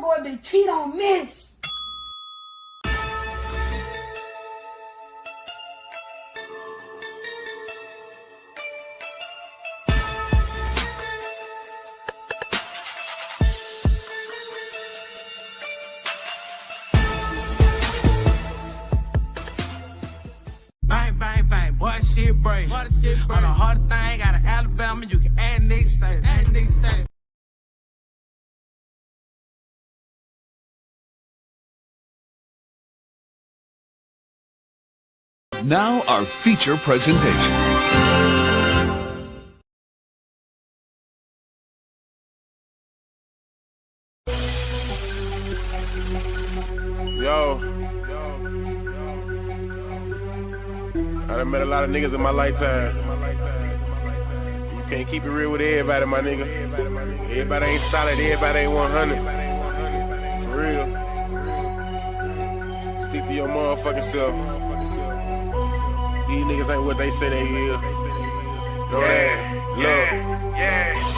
boy been cheat on miss. Bang, bang, bang, boy, shit break. On the hard thing, got an Alabama, you can add Nick say. Now our feature presentation. Yo. I done met a lot of niggas in my lifetime. You can't keep it real with everybody, my nigga. Everybody ain't solid, everybody ain't 100. For real. Stick to your motherfucking self. These niggas ain't what they say they is. Know that? Yeah.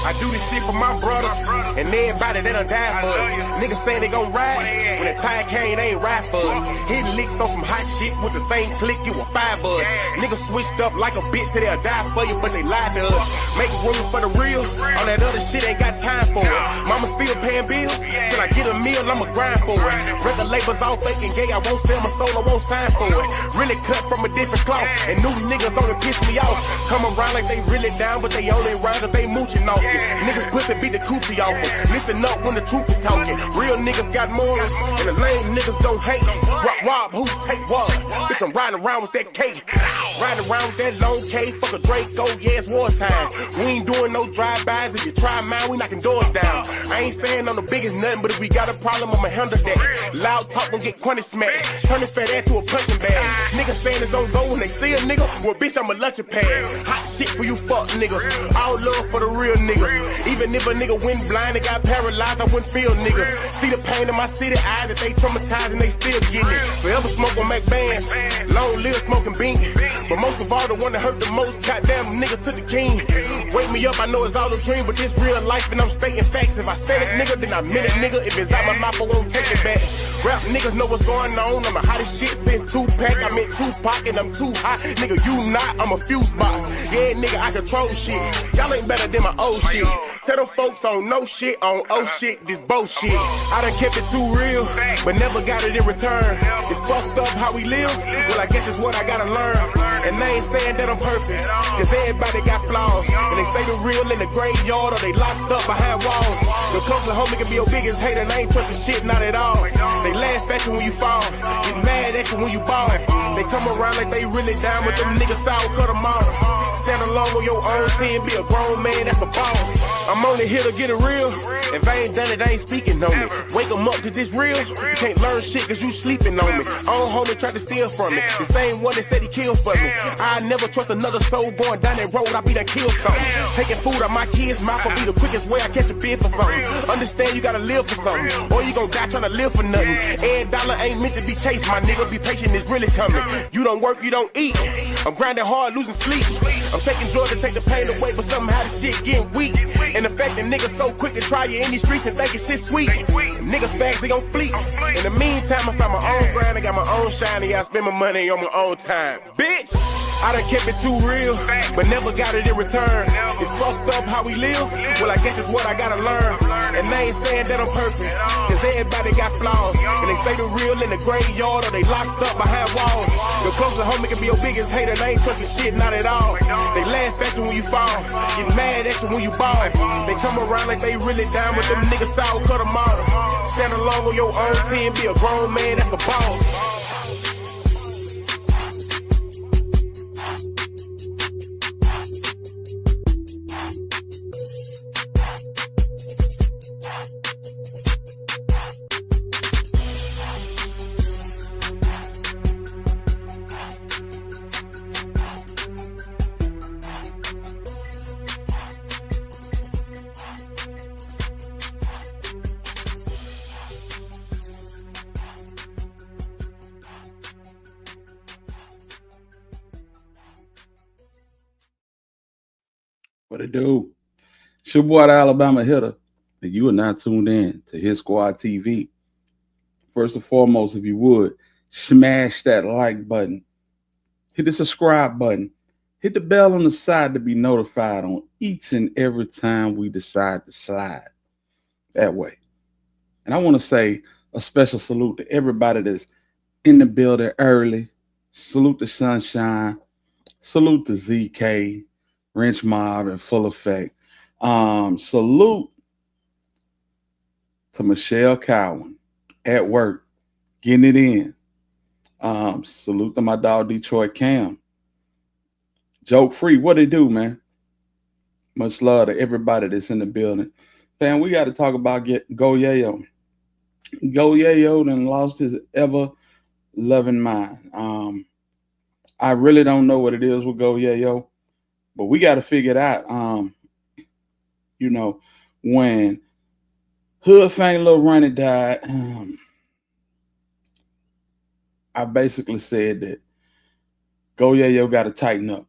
I do this shit for my brothers and everybody that done died for us. Niggas saying they gon' ride. When the time came, they ain't ride for us. Hitting licks on some hot shit with the same click, it was 5 buzz. Niggas switched up like a bitch, so they'll die for you, but they lied to us. Make room for the real. All that other shit ain't got time for it. Mama still paying bills. Till I get a meal, I'ma grind for it. Record labels all fake and gay, I won't sell my soul, I won't sign for it. Really cut from a different cloth. And new niggas only piss me off. Come around like they really down, but they only round cause they mooching off it. Niggas pussy beat the coochie off it. Listen up when the truth is talking. Real niggas got morals, and the lame niggas don't hate. Rob, who take what? Bitch, I'm riding around with that cake. Riding around with that long K. Fuck a Draco, yeah, it's wartime. We ain't doing no drive-bys. If you try mine, we knocking doors down. I ain't saying I'm the biggest nothing, but if we got a problem, I'ma handle that. Loud talk gon' get crunny smacked. Turn this fat ass to a punching bag. Niggas saying it's don't go when they see a nigga. Well, bitch, I'm a lunching pad. Hot shit for you fuck niggas. All love for the real niggas. Even if a nigga went blind and got paralyzed, I wouldn't feel niggas. See the pain in my city eyes that they traumatized and they still getting it. Forever smoke on Mac bands. Long live smoking bean. But most of all, the one that hurt the most, goddamn nigga to the king. Wake me up, I know it's all a dream, but this real life and I'm stating facts. If I said it, nigga, then I meant it, nigga. If it's out my mouth, I won't take it back. Rap niggas know what's going on. I'm the hottest shit since Tupac. I'm in Tupac and I'm too hot. Nigga, you not, I'm a fuse box. Yeah, nigga, I control shit. Y'all ain't better than my old shit. Tell them folks on no shit, on oh shit, this bullshit. I done kept it too real, but never got it in return. It's fucked up how we live. Well, I guess it's what I gotta learn. And they ain't saying that I'm perfect, cause everybody got flaws. And they say the real in the graveyard or they locked up behind walls. The closer homie can be your biggest hater, and they ain't trusting shit, not at all. They laugh at you when you fall, get mad at you when you ball. They come around like they really down, but them niggas sour cut them off. Stand alone on your own team, be a grown man, that's a boss. I'm only here to get it real. If I ain't done it, I ain't speaking on it. Wake them up cause it's real. You can't learn shit cause you sleeping on me. Own homie tried to steal from me. The same one that said he killed for me. I never trust another soul going down that road, I be done killed something. Taking food out my kids' mouth will be the quickest way I catch a bid for something. Understand you gotta live for something, or you gon' die trying to live for nothing. Every dollar ain't meant to be chased, my nigga. Be patient, it's really coming. You don't work, you don't eat. I'm grinding hard, losing sleep. I'm taking drugs to take the pain away, but somehow the shit getting weak. And the fact that niggas so quick to try you in these streets and think it's shit sweet. Niggas fags, they gon' fleet. In the meantime, I found my own grind, I got my own shine, and I spend my money on my own time. Bitch! I done kept it too real, but never got it in return. It's fucked up how we live. Well, I guess it's what I gotta learn. And they ain't saying that I'm perfect, cause everybody got flaws. And they say the real in the graveyard or they locked up behind walls. The closer homie can be your biggest hater, they ain't trusting shit, not at all. They laugh at you when you fall, get mad at you when you ball. They come around like they really down, but them niggas sour cut them off. Stand alone on your own team, be a grown man, that's a boss. What it do? It's your boy, the Alabama hitter. and you are now tuned in to His Squad TV. First and foremost, if you would, smash that like button, hit the subscribe button, hit the bell on the side to be notified on each and every time we decide to slide that way. And I want to say a special salute to everybody that's in the building early. Salute to Sunshine. Salute to ZK, Wrench Mob, and Full Effect. Salute to Michelle Cowan at work, getting it in. Salute to my dog Detroit Cam. Joke free, what it do, man? Much love to everybody that's in the building. Fam, we got to talk about Go Yayo. Go Yayo done lost his ever loving mind. I really don't know what it is with Go Yayo, but we got to figure it out. When Hood Fang Lil Ronnie died, I basically said that Go Yayo got to tighten up.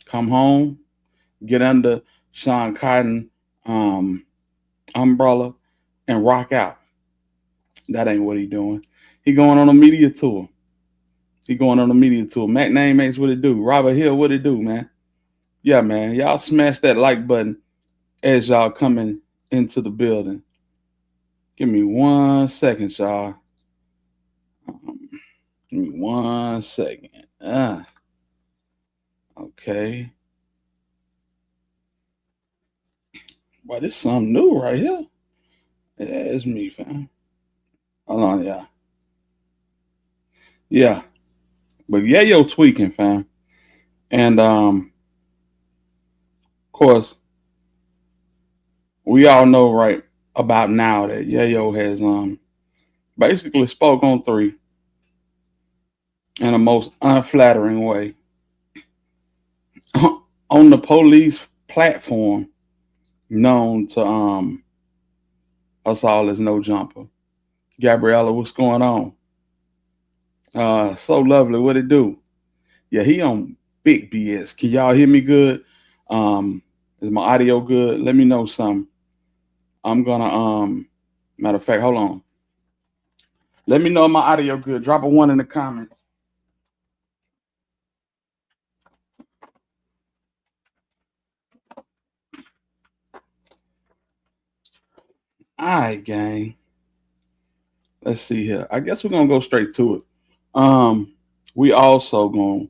Come home, get under Sean Cotton umbrella, and rock out. That ain't what he doing. He going on a media tour. Mac Name Mates, what it do? Robert Hill, what it do, man? Yeah, man. Y'all smash that like button as y'all coming into the building. Give me 1 second, y'all. Give me 1 second. Okay. Boy, this is something new right here. Yeah, it's me, fam. Hold on, y'all. Yeah. But Yayo tweaking, fam. And of course, we all know right about now that Yayo has basically spoke on 3 in a most unflattering way on the police platform known to us all as No Jumper. Gabriella, what's going on? So lovely, what it do? Yeah, he on big BS. Can y'all hear me good? Is my audio good? Let me know something. I'm gonna matter of fact, hold on. Let me know if my audio good. Drop a 1 in the comments. All right, gang. Let's see here. I guess we're gonna go straight to it. We also gonna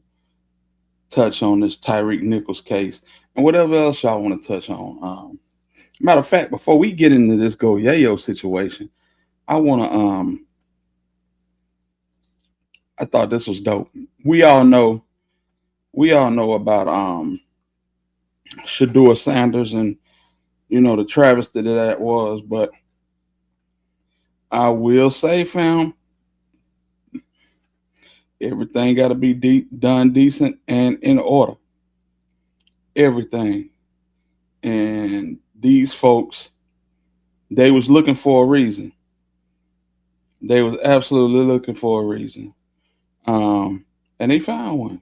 touch on this Tyree Nichols case and whatever else y'all want to touch on. Matter of fact, before we get into this Go Yayo situation, I thought this was dope. We all know about Shadua Sanders and the travesty that was, but I will say, fam, everything got to be done decent and in order. Everything. And these folks, they was looking for a reason. They was absolutely looking for a reason. And they found one.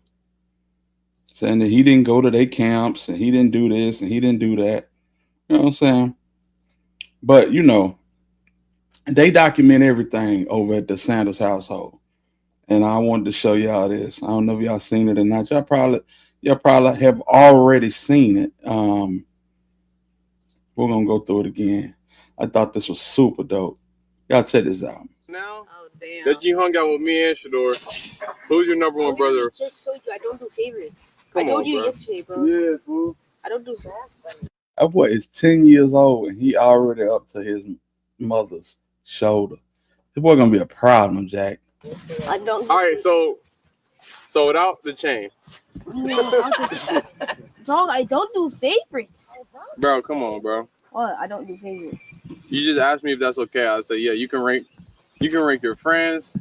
Saying that he didn't go to their camps and he didn't do this and he didn't do that. You know what I'm saying? But, they document everything over at the Sanders household. And I wanted to show y'all this. I don't know if y'all seen it or not. Y'all probably have already seen it. We're going to go through it again. I thought this was super dope. Y'all check this out. Now that you hung out with me and Shador, who's your number one brother? I just told you I don't do favorites. Come I told on, you bro. yesterday, bro. Yeah, fool. I don't do favorites. That boy is 10 years old and he already up to his mother's shoulder. This boy going to be a problem, Jack. I don't. All right, so without the chain, Dog, I don't do favorites. bro. Come on, bro. What? I don't do favorites. You just asked me if that's okay. I say, yeah. You can rank your friends.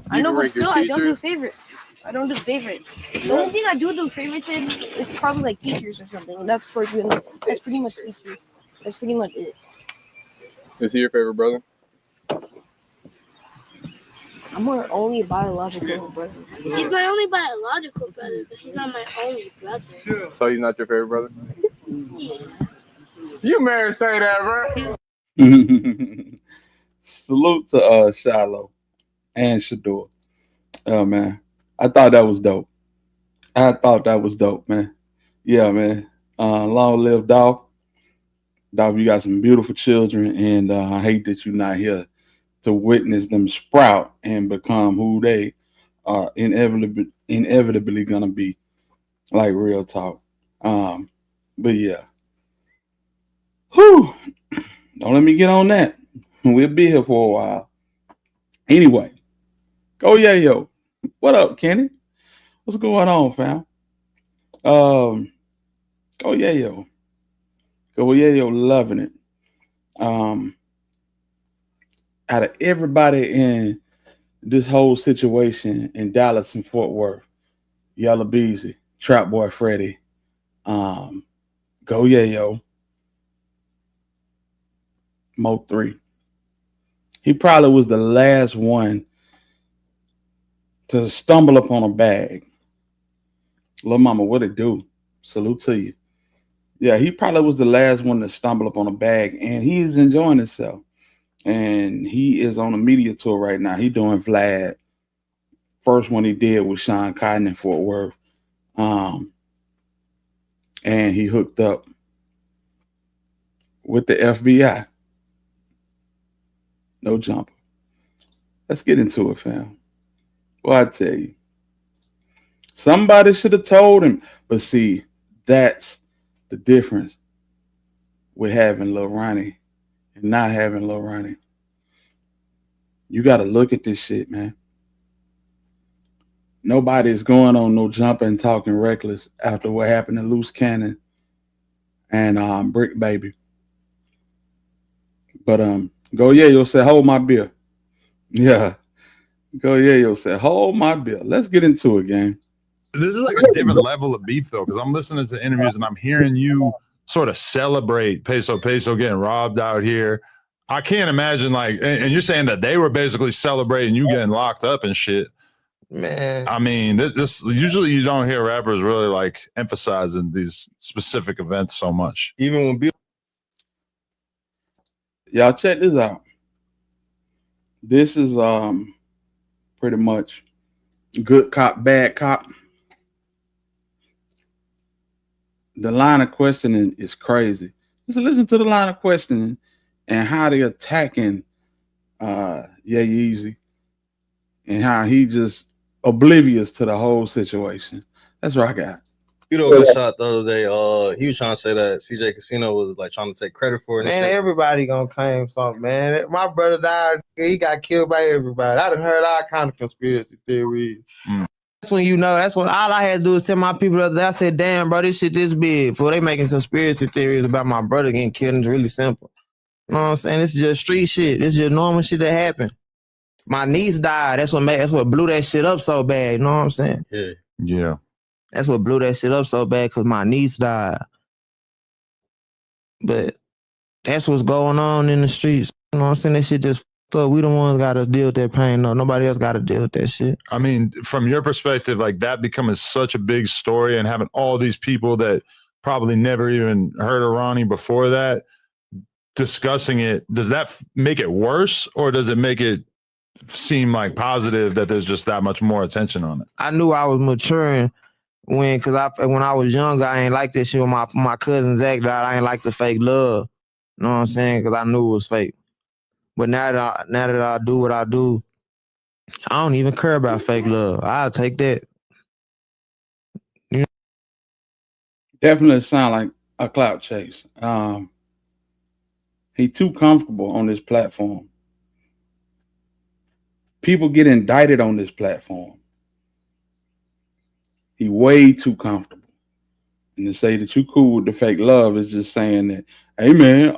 I know, can but rank your still, I don't do teachers. favorites. I don't do favorites. The only thing I do favorites in, it's probably like teachers or something. That's pretty much teachers. That's pretty much it. Is he your favorite brother? I'm our only biological brother. He's my only biological brother, but he's not my only brother. So he's not your favorite brother? Yes. You may say that, bro. Salute to Shiloh and Shador. Oh man, I thought that was dope. I thought that was dope, man. Yeah, man. Long live Dolph. Dolph, you got some beautiful children, and I hate that you're not here to witness them sprout and become who they are inevitably gonna be. Like real talk. But yeah. Whew. Don't let me get on that. We'll be here for a while. Anyway, go Yayo. What up, Kenny? What's going on, fam? Go Yayo. Go Yayo loving it. Out of everybody in this whole situation in Dallas and Fort Worth, Yella Beezy, Trap Boy Freddy, Go Yayo, Mo3. He probably was the last one to stumble upon a bag. Lil Mama, what it do? Salute to you. Yeah, he probably was the last one to stumble upon a bag, and he's enjoying himself. And he is on a media tour right now. He doing Vlad. First one he did was Sean Cotton in Fort Worth. And he hooked up with the FBI. No jumper. Let's get into it, fam. Well, I tell you, somebody should have told him. But see, that's the difference with having Lil Ronnie and not having Lil Ronnie. You got to look at this shit, man. Nobody is going on no jumping, talking reckless after what happened to Loose Cannon and Brick Baby. But Go Yayo said, hold my beer. Yeah. Go Yayo said, hold my beer. Let's get into it, gang. This is like a different level of beef, though, because I'm listening to interviews and I'm hearing you sort of celebrate Peso getting robbed out here. I can't imagine, like, and you're saying that they were basically celebrating you getting locked up and shit. Man, I mean, this usually you don't hear rappers really like emphasizing these specific events so much. Even when y'all check this out. This is pretty much good cop, bad cop. The line of questioning is crazy. Just listen to the line of questioning and how they're attacking Yeezy and how he just oblivious to the whole situation. That's what I got. got shot the other day. He was trying to say that CJ Casino was like trying to take credit for it. Man, everybody gonna claim something, man. My brother died. He got killed by everybody. I done heard all kind of conspiracy theories. That's when you know. That's when all I had to do was tell my people the other day. I said, "Damn, bro, this shit this big." For they making conspiracy theories about my brother getting killed, it's really simple. You know what I'm saying? This is just street shit. This is just normal shit that happened. My niece died. That's what blew that shit up so bad. You know what I'm saying? Yeah. That's what blew that shit up so bad because my niece died. But that's what's going on in the streets. You know what I'm saying? That shit just fucked up. We the ones got to deal with that pain. No, nobody else got to deal with that shit. I mean, from your perspective, like that becoming such a big story and having all these people that probably never even heard of Ronnie before that discussing it, does that make it worse or does it make it seem like positive that there's just that much more attention on it? I knew I was maturing when I was younger, I ain't like that shit. When my cousin Zach died, I ain't like the fake love. You know what I'm saying? Because I knew it was fake. But now that I do what I do, I don't even care about fake love. I'll take that. Definitely sound like a clout chase. He too comfortable on this platform. People get indicted on this platform. He way too comfortable. And to say that you cool with the fake love is just saying that, hey man,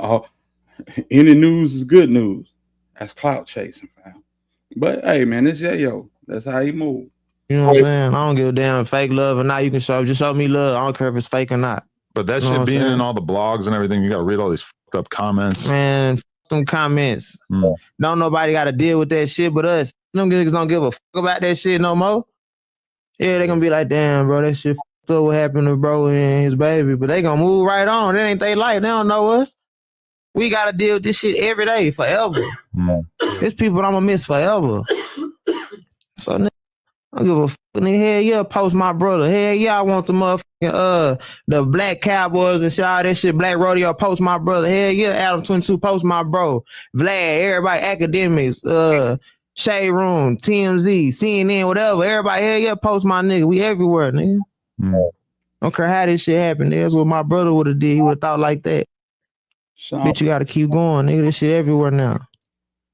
any news is good news. That's clout chasing, fam. But hey man, it's Yayo. That's how he move. You know what I'm saying? I don't give a damn if fake love or not. You can just show me love. I don't care if it's fake or not. But that shit being in all the blogs and everything, you got to read all these fucked up comments. Man, them comments. Don't nobody got to deal with that shit but us. Them niggas don't give a fuck about that shit no more. Yeah, they gonna be like, damn, bro, that shit fucked up what happened to bro and his baby. But they gonna move right on. That ain't they life. They don't know us. We gotta deal with this shit every day, forever. There's people I'm gonna miss forever. So nigga, I don't give a fuck. Nigga, hell yeah, post my brother. Hell yeah, I want the motherfucking the Black Cowboys and shit, all that shit. Black Rodeo, post my brother. Hell yeah, Adam 22, post my bro. Vlad, everybody, academics, Shade Room, TMZ, CNN, whatever. Everybody, hell yeah, post my nigga. We everywhere, nigga. Don't care how this shit happened. That's what my brother would have did. He would have thought like that. Bitch, you gotta keep going, nigga. This shit everywhere now.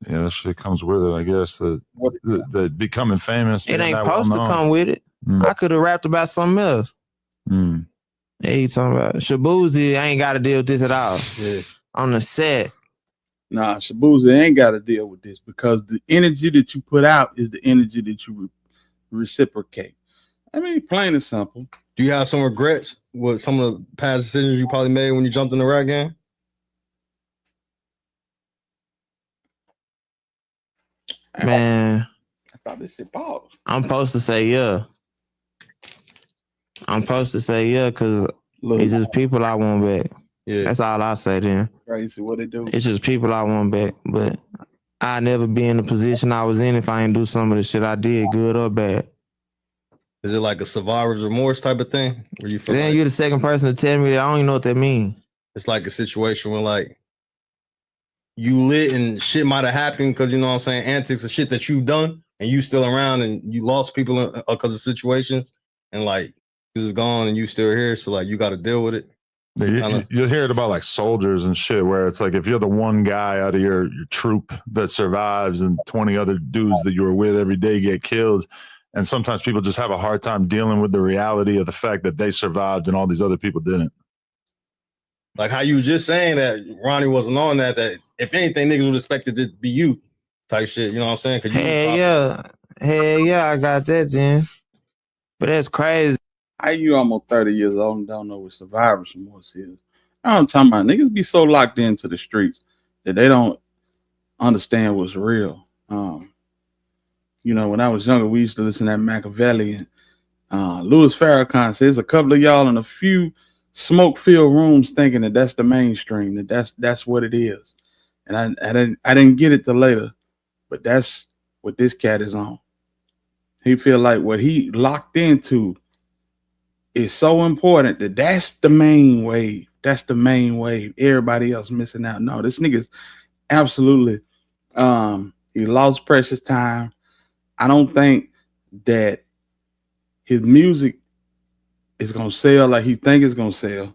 Yeah, that shit comes with it, I guess. The becoming famous. It ain't supposed to come with it. I could have rapped about something else. Hey, you talking about Shabuzi? I ain't got to deal with this at all. Yeah. On the set. Nah, Shabuzi ain't got to deal with this because the energy that you put out is the energy that you reciprocate. I mean, plain and simple. Do you have some regrets with some of the past decisions you probably made when you jumped in the rap game? Man, I thought this shit paused. I'm supposed to say yeah. I'm supposed to say yeah because it's just people I want back. Yeah, that's all I say then. Crazy what they do. It's just people I want back, but I never be in the position I was in if I ain't do some of the shit I did, good or bad. Is it like a survivor's remorse type of thing? Where you feel then like you're the second person to tell me that. I don't even know what that means. It's like a situation where like you lit and shit might have happened because, you know what I'm saying, antics of shit that you've done and you still around and you lost people because of situations and like this is gone and you still here. So like you got to deal with it. Yeah, you'll hear it about like soldiers and shit where it's like if you're the one guy out of your troop that survives and 20 other dudes that you were with every day get killed. And sometimes people just have a hard time dealing with the reality of the fact that they survived and all these other people didn't. Like how you were just saying that Ronnie wasn't on that if anything, niggas would expect it to be you type shit. You know what I'm saying? Hell yeah, I got that then. But that's crazy. How you almost 30 years old and don't know what survivor's remorse is? I'm talking about niggas be so locked into the streets that they don't understand what's real. You know, when I was younger, we used to listen to Machiavelli and Louis Farrakhan says a couple of y'all in a few smoke-filled rooms thinking that that's the mainstream, that's what it is. And I didn't get it till later, but that's what this cat is on. He feel like what he locked into is so important that's the main wave. That's the main wave. Everybody else missing out. No, this nigga's absolutely he lost precious time. I don't think that his music is gonna sell like he think it's gonna sell.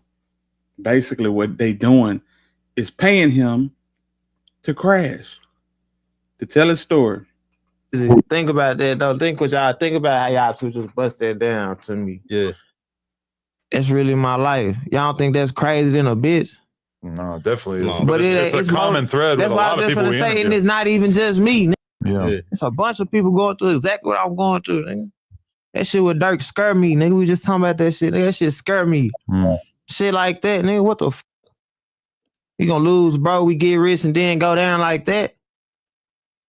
Basically, what they doing is paying him to crash, to tell his story. Think about that though. Think about how y'all two just bust that down to me. Yeah. That's really my life. Y'all don't think that's crazy than a bitch? No, definitely is. No. But it's a common thread with a lot of people we interview. And it's not even just me. Yeah. It's a bunch of people going through exactly what I'm going through, nigga. That shit with Dirk scare me, nigga. We just talking about that shit. Nigga, that shit scare me. Shit like that, nigga. What the f? We gonna lose, bro. We get rich and then go down like that?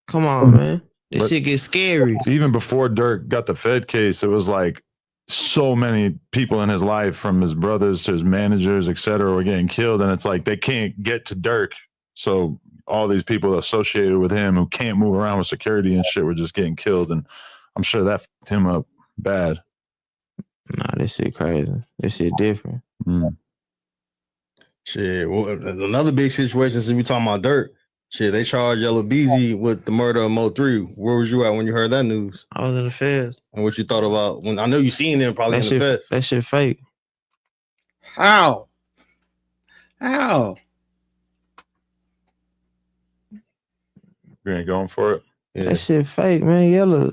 Come on, man. This shit gets scary. Even before Dirk got the Fed case, it was like so many people in his life, from his brothers to his managers, etc., were getting killed. And it's like they can't get to Dirk. So all these people associated with him who can't move around with security and shit were just getting killed. And I'm sure that fucked him up bad. Nah, this shit crazy. This shit different. Shit. Well, another big situation since we talking about Dirk. Shit, they charged Yella Beezy with the murder of Mo3. Where was you at when you heard that news? I was in the feds. And what you thought about when I know you seen them probably in the feds? That shit fake. How? You ain't going for it? Yeah. That shit fake, man. Yella,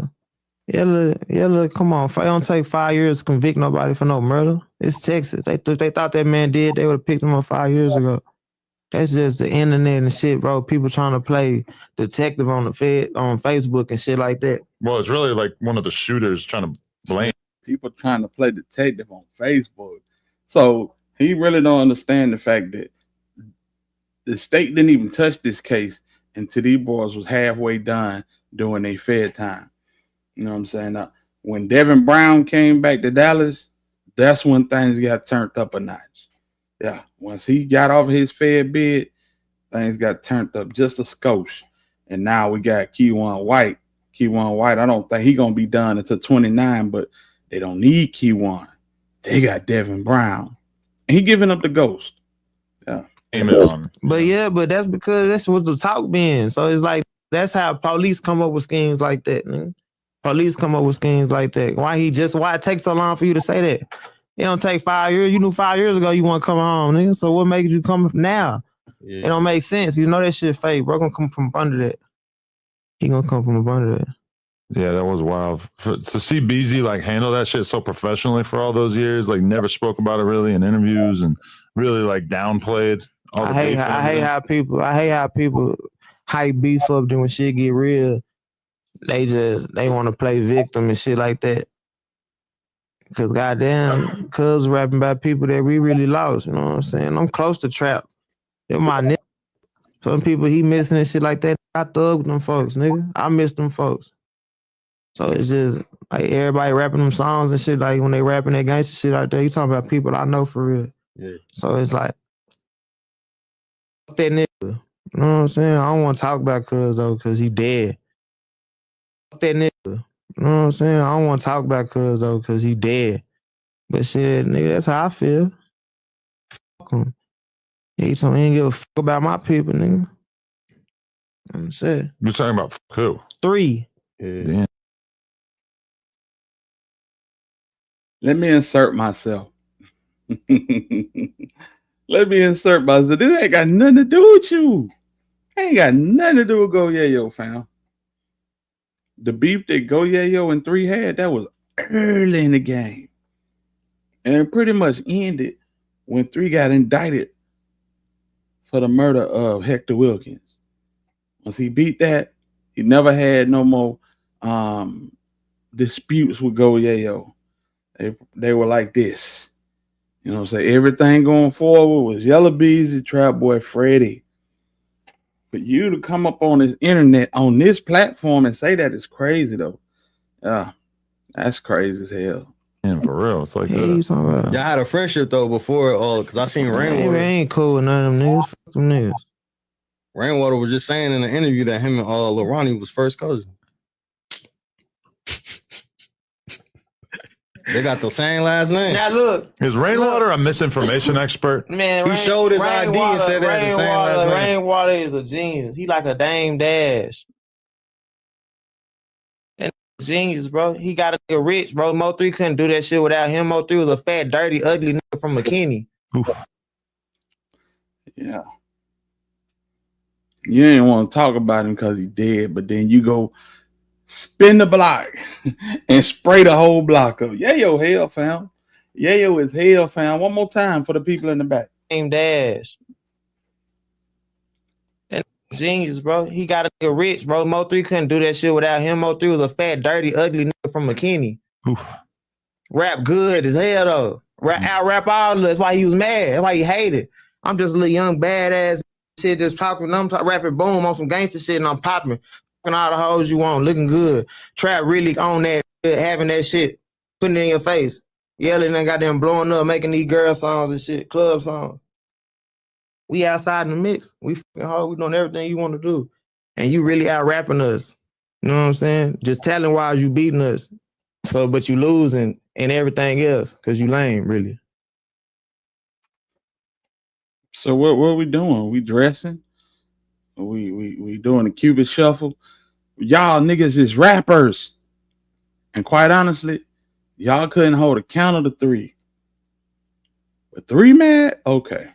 come on. It don't take 5 years to convict nobody for no murder. It's Texas. They thought that man did, they would have picked him up 5 years ago. That's just the internet and shit, bro. People trying to play detective on Facebook and shit like that. Well, it's really like one of the shooters trying to blame. People trying to play detective on Facebook. So he really don't understand the fact that the state didn't even touch this case until these boys was halfway done doing their Fed time. You know what I'm saying? Now, when Devin Brown came back to Dallas, that's when things got turned up a notch. Yeah, once he got off his Fed bid, things got turned up just a skosh. And now we got Key1 White. Key1 White, I don't think he gonna be done until 29, but they don't need Key1. They got Devin Brown. And he giving up the ghost. Yeah. But that's because that's what the talk been. So it's like that's how police come up with schemes like that, man. Police come up with schemes like that. Why it takes so long for you to say that? It don't take 5 years. You knew 5 years ago you want to come home, nigga. So what makes you come now? Yeah. It don't make sense. You know that shit fake. Bro gonna come from under that. He gonna come from under that. Yeah, that was wild. To see Beezy like handle that shit so professionally for all those years, like never spoke about it really in interviews and really like downplayed all the beef. I hate how people hype beef up, then when shit get real, they want to play victim and shit like that. Cause goddamn, cuz rapping about people that we really lost, you know what I'm saying? I'm close to Trap. They're my nigga. Some people he missing and shit like that. I thug with them folks, nigga. I miss them folks. So it's just like everybody rapping them songs and shit. Like when they rapping that gangster shit out there, you talking about people I know for real. Yeah. So it's like that nigga. You know what I'm saying? I don't want to talk about cuz though, cause he dead. That nigga. You know what I'm saying? I don't want to talk about cuz though, cause he dead. But shit, nigga, that's how I feel. Fuck him. He told me he ain't give a fuck about my people, nigga. I'm saying. You're talking about who? 3. Yeah. Damn. Let me insert myself. Let me insert myself. This ain't got nothing to do with you. Ain't got nothing to do with Go Yayo, fam. The beef that Go Yayo and 3 had, that was early in the game. And it pretty much ended when 3 got indicted for the murder of Hector Wilkins. Once he beat that, he never had no more disputes with Go Yayo. They were like this. You know what I'm saying? Everything going forward was Yella, Beezy, Trap Boy, Freddie. For you to come up on this internet, on this platform and say that is crazy, though. Yeah, that's crazy as hell. And for real, it's like Y'all had a friendship, though, before, because I seen Rainwater. I ain't cool with none of them niggas. Fuck them niggas. Rainwater was just saying in the interview that him and Lil Ronnie was first cousin. They got the same last name. Now look, is Rainwater a misinformation expert? Man, he showed his ID and said they had the same last name. Rainwater is a genius. He like a Dame Dash. And genius, bro. He got a rich, bro. Mo3 couldn't do that shit without him. Mo3 was a fat, dirty, ugly nigga from McKinney. Oof. Yeah. You ain't want to talk about him because he dead, but then you go spin the block and spray the whole block up. Yayo hell, fam. Yayo is hell, fam. One more time for the people in the back. Dame Dash. And genius, bro. He got a rich, bro. Mo3 couldn't do that shit without him. Mo3 was a fat, dirty, ugly nigga from McKinney. Oof. Rap good as hell, though. Out-rap all. That's why he was mad. That's why he hated. I'm just a little young, badass shit just talking. I'm rapping boom on some gangster shit and I'm popping. All the hoes you want, looking good. Trap really on that, having that shit, putting it in your face, yelling and goddamn blowing up, making these girl songs and shit, club songs. We outside in the mix. We fucking hard. We doing everything you want to do, and you really out rapping us. You know what I'm saying? Just talent wise, you beating us. So, but you losing and everything else because you lame, really. So what are we doing? We dressing? We doing the Cupid shuffle? Y'all niggas is rappers. And quite honestly, y'all couldn't hold a count of the 3. But 3 mad? Okay.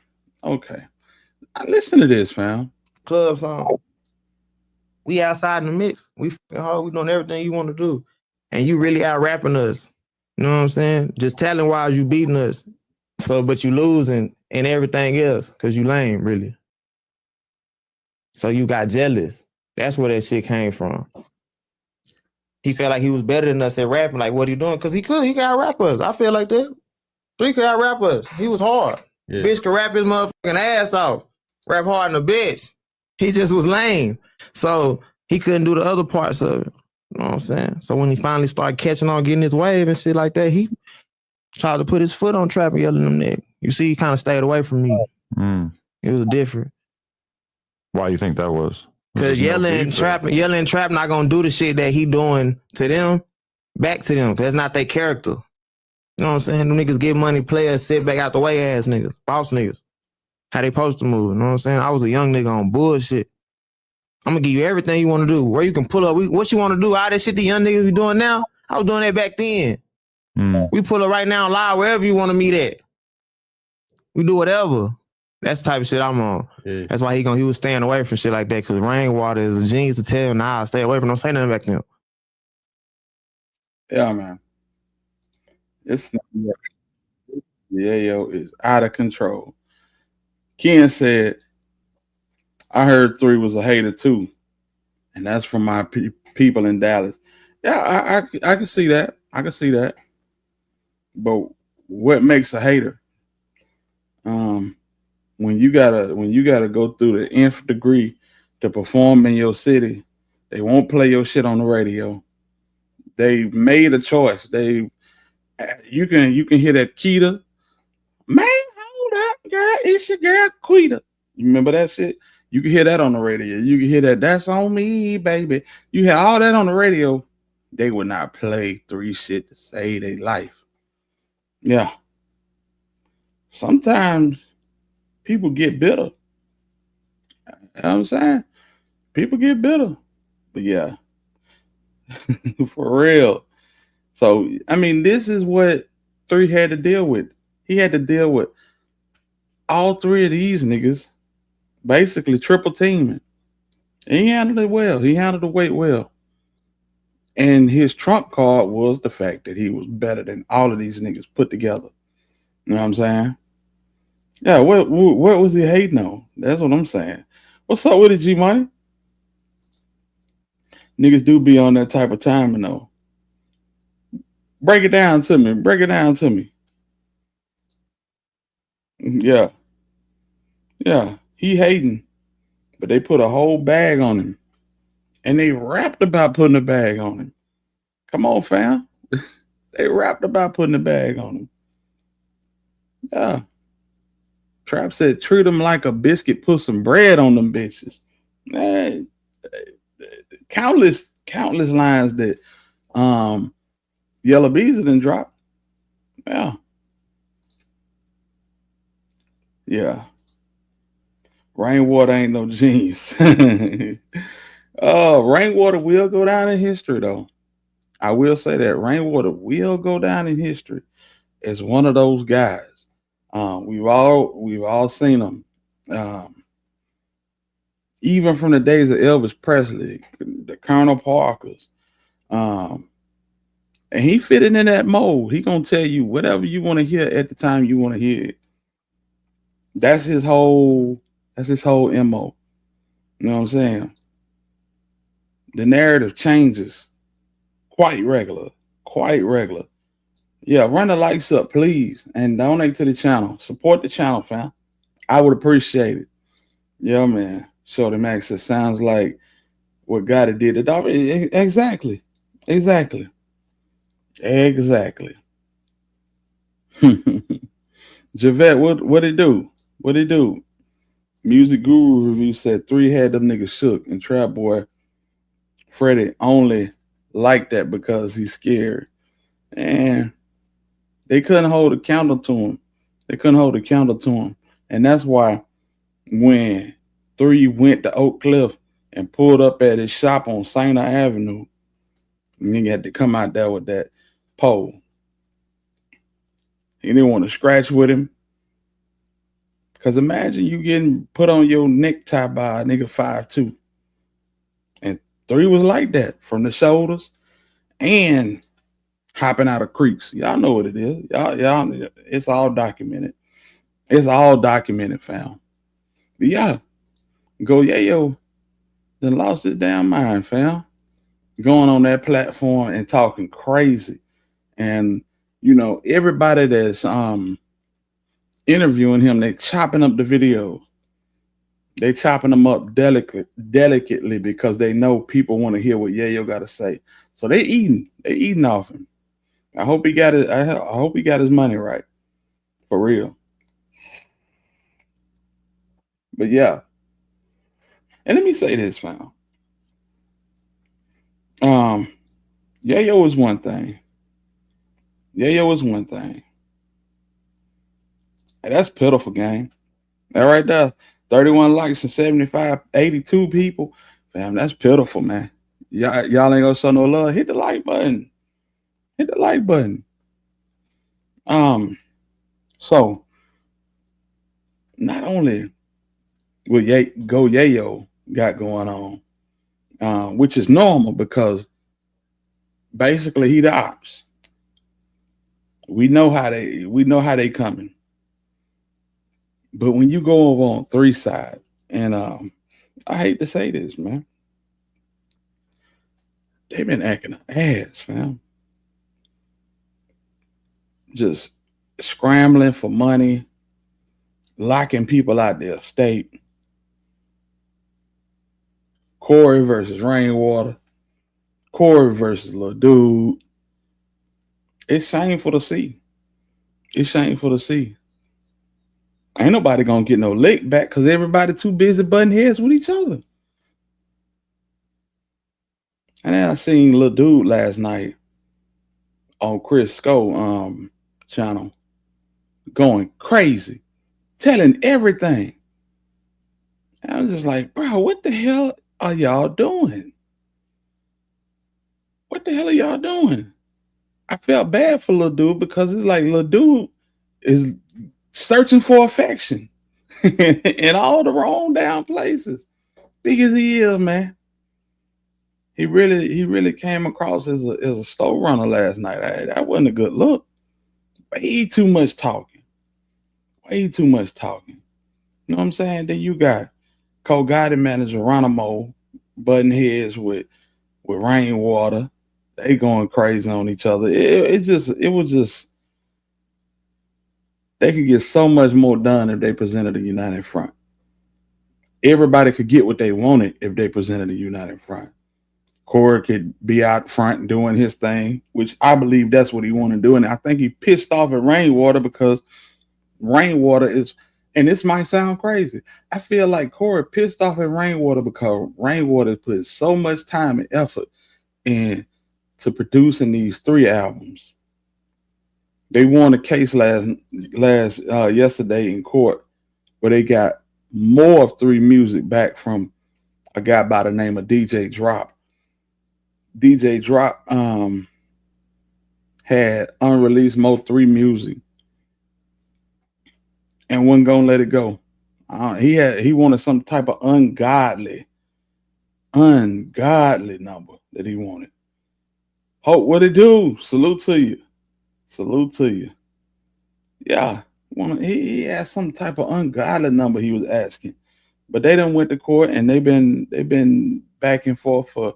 Now listen to this, fam. Club song. We outside in the mix. We fucking hard. We doing everything you want to do. And you really out rapping us. You know what I'm saying? Just talent wise, you beating us. So, but you losing and everything else because you lame, really. So you got jealous. That's where that shit came from. He felt like he was better than us at rapping. Like, what he doing? Because he could. He could out-rap us. I feel like that. 3 could out-rap us. He was hard. Yeah. Bitch could rap his motherfucking ass off. Rap hard in the bitch. He just was lame. So he couldn't do the other parts of it. You know what I'm saying? So when he finally started catching on, getting his wave and shit like that, he tried to put his foot on Trap and yelling them niggas. You see, he kind of stayed away from me. It was different. Why you think that was? Cause Yella and Trap not gonna do the shit that he doing to them back to them. Cause that's not their character. You know what I'm saying? Them niggas get money, players, sit back out the way ass niggas, boss niggas. How they supposed to move, you know what I'm saying? I was a young nigga on bullshit. I'm gonna give you everything you wanna do. Where you can pull up, what you wanna do, all that shit the young niggas be doing now, I was doing that back then. We pull up right now live wherever you wanna meet at. We do whatever. That's the type of shit I'm on. Yeah. That's why he was staying away from shit like that, because Rainwater is a genius to tell, nah, stay away from, don't say nothing back to him. Yeah, man. It's Yayo is out of control. Ken said, I heard 3 was a hater too. And that's from my people in Dallas. Yeah, I can see that. I can see that. But what makes a hater? When you gotta go through the nth degree to perform in your city, they won't play your shit on the radio. They made a choice. You can hear that Keita. Man, hold up, girl. It's your girl Quita. You remember that shit? You can hear that on the radio. You can hear that. That's on me, baby. You hear all that on the radio. They would not play 3 shit to save their life. Yeah. Sometimes people get bitter. You know what I'm saying? People get bitter. But yeah. For real. So, I mean, this is what 3 had to deal with. He had to deal with all 3 of these niggas basically triple teaming. And he handled it well. He handled the weight well. And his trump card was the fact that he was better than all of these niggas put together. You know what I'm saying? Yeah, what was he hating on? That's what I'm saying. What's up with it, G Money? Niggas do be on that type of timing though. Break it down to me. Break it down to me. Yeah. Yeah. He hating. But they put a whole bag on him. And they rapped about putting a bag on him. Come on, fam. They rapped about putting a bag on him. Yeah. Trap said, treat them like a biscuit, put some bread on them bitches. Man, countless lines that Yella Beezy done dropped. Yeah. Yeah. Rainwater ain't no genius. Rainwater will go down in history, though. I will say that Rainwater will go down in history as one of those guys. We've all seen him. Even from the days of Elvis Presley, the Colonel Parkers. And he fitted in that mold. He gonna tell you whatever you want to hear at the time you want to hear it. That's his whole MO. You know what I'm saying? The narrative changes quite regular. Yeah, run the likes up, please, and donate to the channel. Support the channel, fam. I would appreciate it. Yeah, man. Shorty Max, it sounds like what God did to dog. Exactly. Javette, what it do? What it do? Music Guru Review said 3 had them niggas shook, and Trap Boy Freddie only liked that because he's scared. And they couldn't hold a candle to him. And that's why when 3 went to Oak Cliff and pulled up at his shop on Sainer Avenue, nigga had to come out there with that pole. He didn't want to scratch with him. Because imagine you getting put on your necktie by a nigga 5'2". And 3 was like that from the shoulders and hopping out of creeks. Y'all know what it is. Y'all, it's all documented. Fam. But yeah, Go Yayo then lost his damn mind, fam. Going on that platform and talking crazy. And, you know, everybody that's interviewing him, they chopping up the videos. They chopping them up delicately because they know people want to hear what Yayo got to say. So they eating off him. I hope he got it. I hope he got his money right, for real. But yeah, And let me say this, fam. Yayo is one thing. Yayo is one thing. Hey, that's pitiful, gang. That right there, 31 likes and 75, 82 people. Fam, that's pitiful, man. Y'all ain't gonna show no love. Hit the like button. Hit the like button. So not only what Yayo got going on, which is normal because basically he the ops. We know how they coming. But when you go over on 3 side, and I hate to say this, man, they've been acting an ass, fam. Just scrambling for money, locking people out their state. Corey versus Rainwater. Corey versus Lil Dude. It's shameful to see. It's shameful to see. Ain't nobody gonna get no lick back because everybody too busy butting heads with each other. And then I seen Lil Dude last night on Chris Sco channel going crazy, telling everything. And I was just like, bro, what the hell are y'all doing? What the hell are y'all doing? I felt bad for Lil Dude because it's like Lil Dude is searching for affection in all the wrong down places. Big as he is, man. He really came across as a slow runner last night. That wasn't a good look. Way too much talking. Way too much talking. You know what I'm saying? Then you got co-guided manager Ronimo butting heads with Rainwater. They going crazy on each other. It was just they could get so much more done if they presented a united front. Everybody could get what they wanted if they presented a united front. Corey could be out front doing his thing, which I believe that's what he wanted to do. And I think he pissed off at Rainwater because Rainwater is, and this might sound crazy, I feel like Corey pissed off at Rainwater because Rainwater put so much time and effort into producing these 3 albums. They won a case yesterday in court where they got more of 3 music back from a guy by the name of DJ Drop. DJ Drop had unreleased Mo3 music and wasn't gonna let it go. He wanted some type of ungodly number that he wanted. Hope, what it do? Salute to you. Salute to you. Yeah, he had some type of ungodly number he was asking, but they done went to court and they've been back and forth for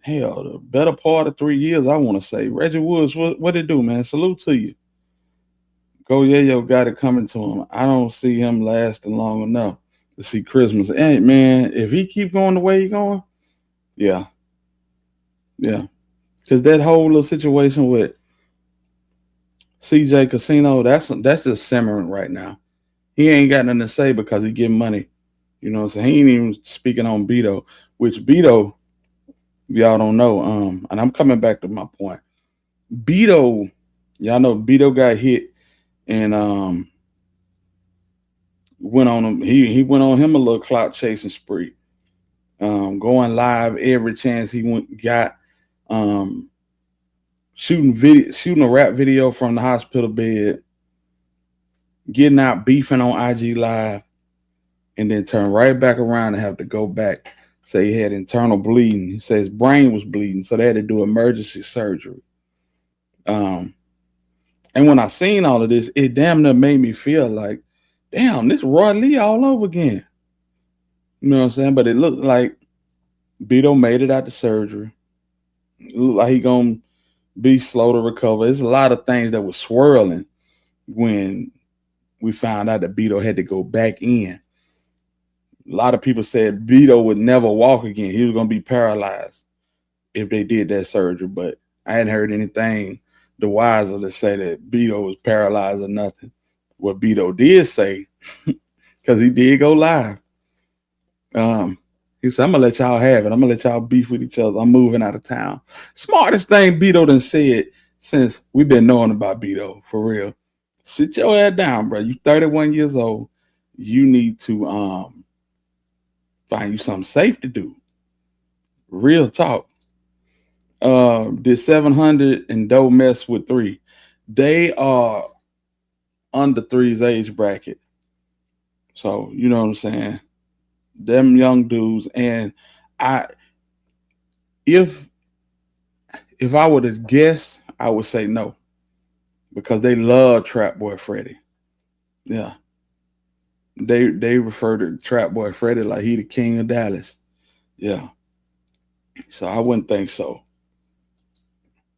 hell the better part of 3 years. I want to say Reggie Woods, what it do, man? Salute to you. Go Yayo got it coming to him. I don't see him lasting long enough to see Christmas. And man, if he keep going the way he going, yeah, because that whole little situation with CJ Casino, that's just simmering right now. He ain't got nothing to say because he getting money. You know what I'm saying? He ain't even speaking on Beto, which Beto, y'all don't know. And I'm coming back to my point. Beto, y'all know Beto got hit and went on him. He went on him a little clout chasing spree. Going live every chance he got. Shooting a rap video from the hospital bed, getting out beefing on IG Live, and then turn right back around and have to go back. Say he had internal bleeding. He said his brain was bleeding, so they had to do emergency surgery. And when I seen all of this, it damn near made me feel like, damn, this Roy Lee all over again. You know what I'm saying? But it looked like Beto made it out the surgery. It looked like he gonna be slow to recover. There's a lot of things that were swirling when we found out that Beto had to go back in. A lot of people said Beto would never walk again. He was going to be paralyzed if they did that surgery, but I hadn't heard anything the wiser to say that Beto was paralyzed or nothing. What Beto did say, because he did go live, He said, I'm gonna let y'all have it. I'm gonna let y'all beef with each other. I'm moving out of town. Smartest thing Beto done said since we've been knowing about Beto, for real. Sit your ass down, bro. You 31 years old. You need to find you something safe to do. Real talk. Did 700 and don't mess with 3. They are under 3's age bracket. So you know what I'm saying? Them young dudes. And if I would have guessed, I would say no. Because they love Trap Boy Freddy. Yeah. They refer to Trap Boy Freddy like he the king of Dallas. Yeah. So I wouldn't think so.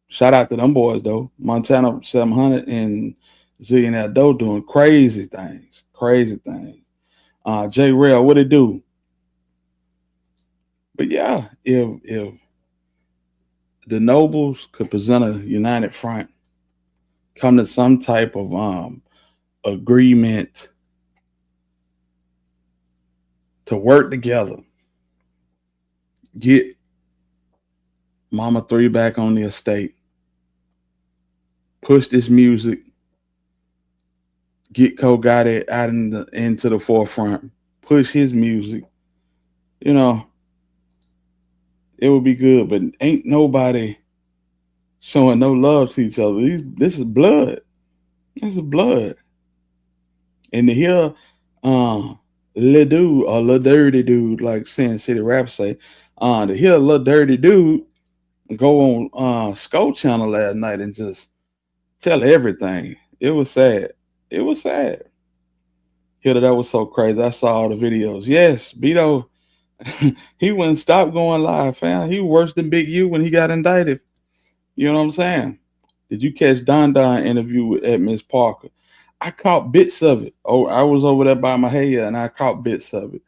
Shout out to them boys though. Montana 700 and Zillionaire Doe doing crazy things. Crazy things. J Rail, what it do? But yeah, if the Nobles could present a united front, come to some type of agreement to work together, get Mo3 back on the estate, push this music, get Cole Gotti out into the forefront, push his music, you know, it would be good. But ain't nobody showing no love to each other. This is blood. This is blood. And to hear Lil Dude or Lil Dirty Dude, like Sin City Rap say, to hear Lil Dirty Dude go on Skull Channel last night and just tell everything. It was sad. It was sad. Hear that was so crazy. I saw all the videos. Yes, Beto, he wouldn't stop going live, fam. He was worse than Big U when he got indicted. You know what I'm saying? Did you catch Don interview at Miss Parker? I caught bits of it. Oh, I was over there by my hair and I caught bits of it.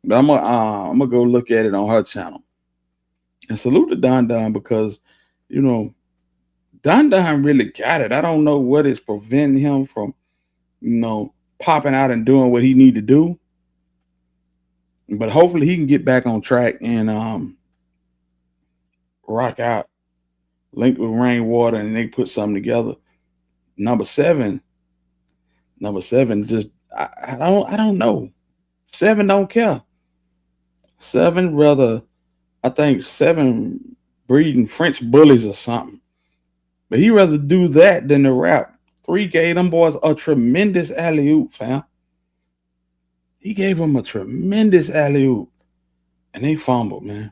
But I'm gonna go look at it on her channel. And salute to Don because, you know, Don really got it. I don't know what is preventing him from, you know, popping out and doing what he need to do. But hopefully he can get back on track and rock out, link with Rainwater, and they put something together. Number seven, just I don't know. 7 don't care. 7 rather, I think 7 breeding French bullies or something. But he rather do that than the rap. 3 gave them boys a tremendous alley-oop, fam. He gave them a tremendous alley-oop. And they fumbled, man.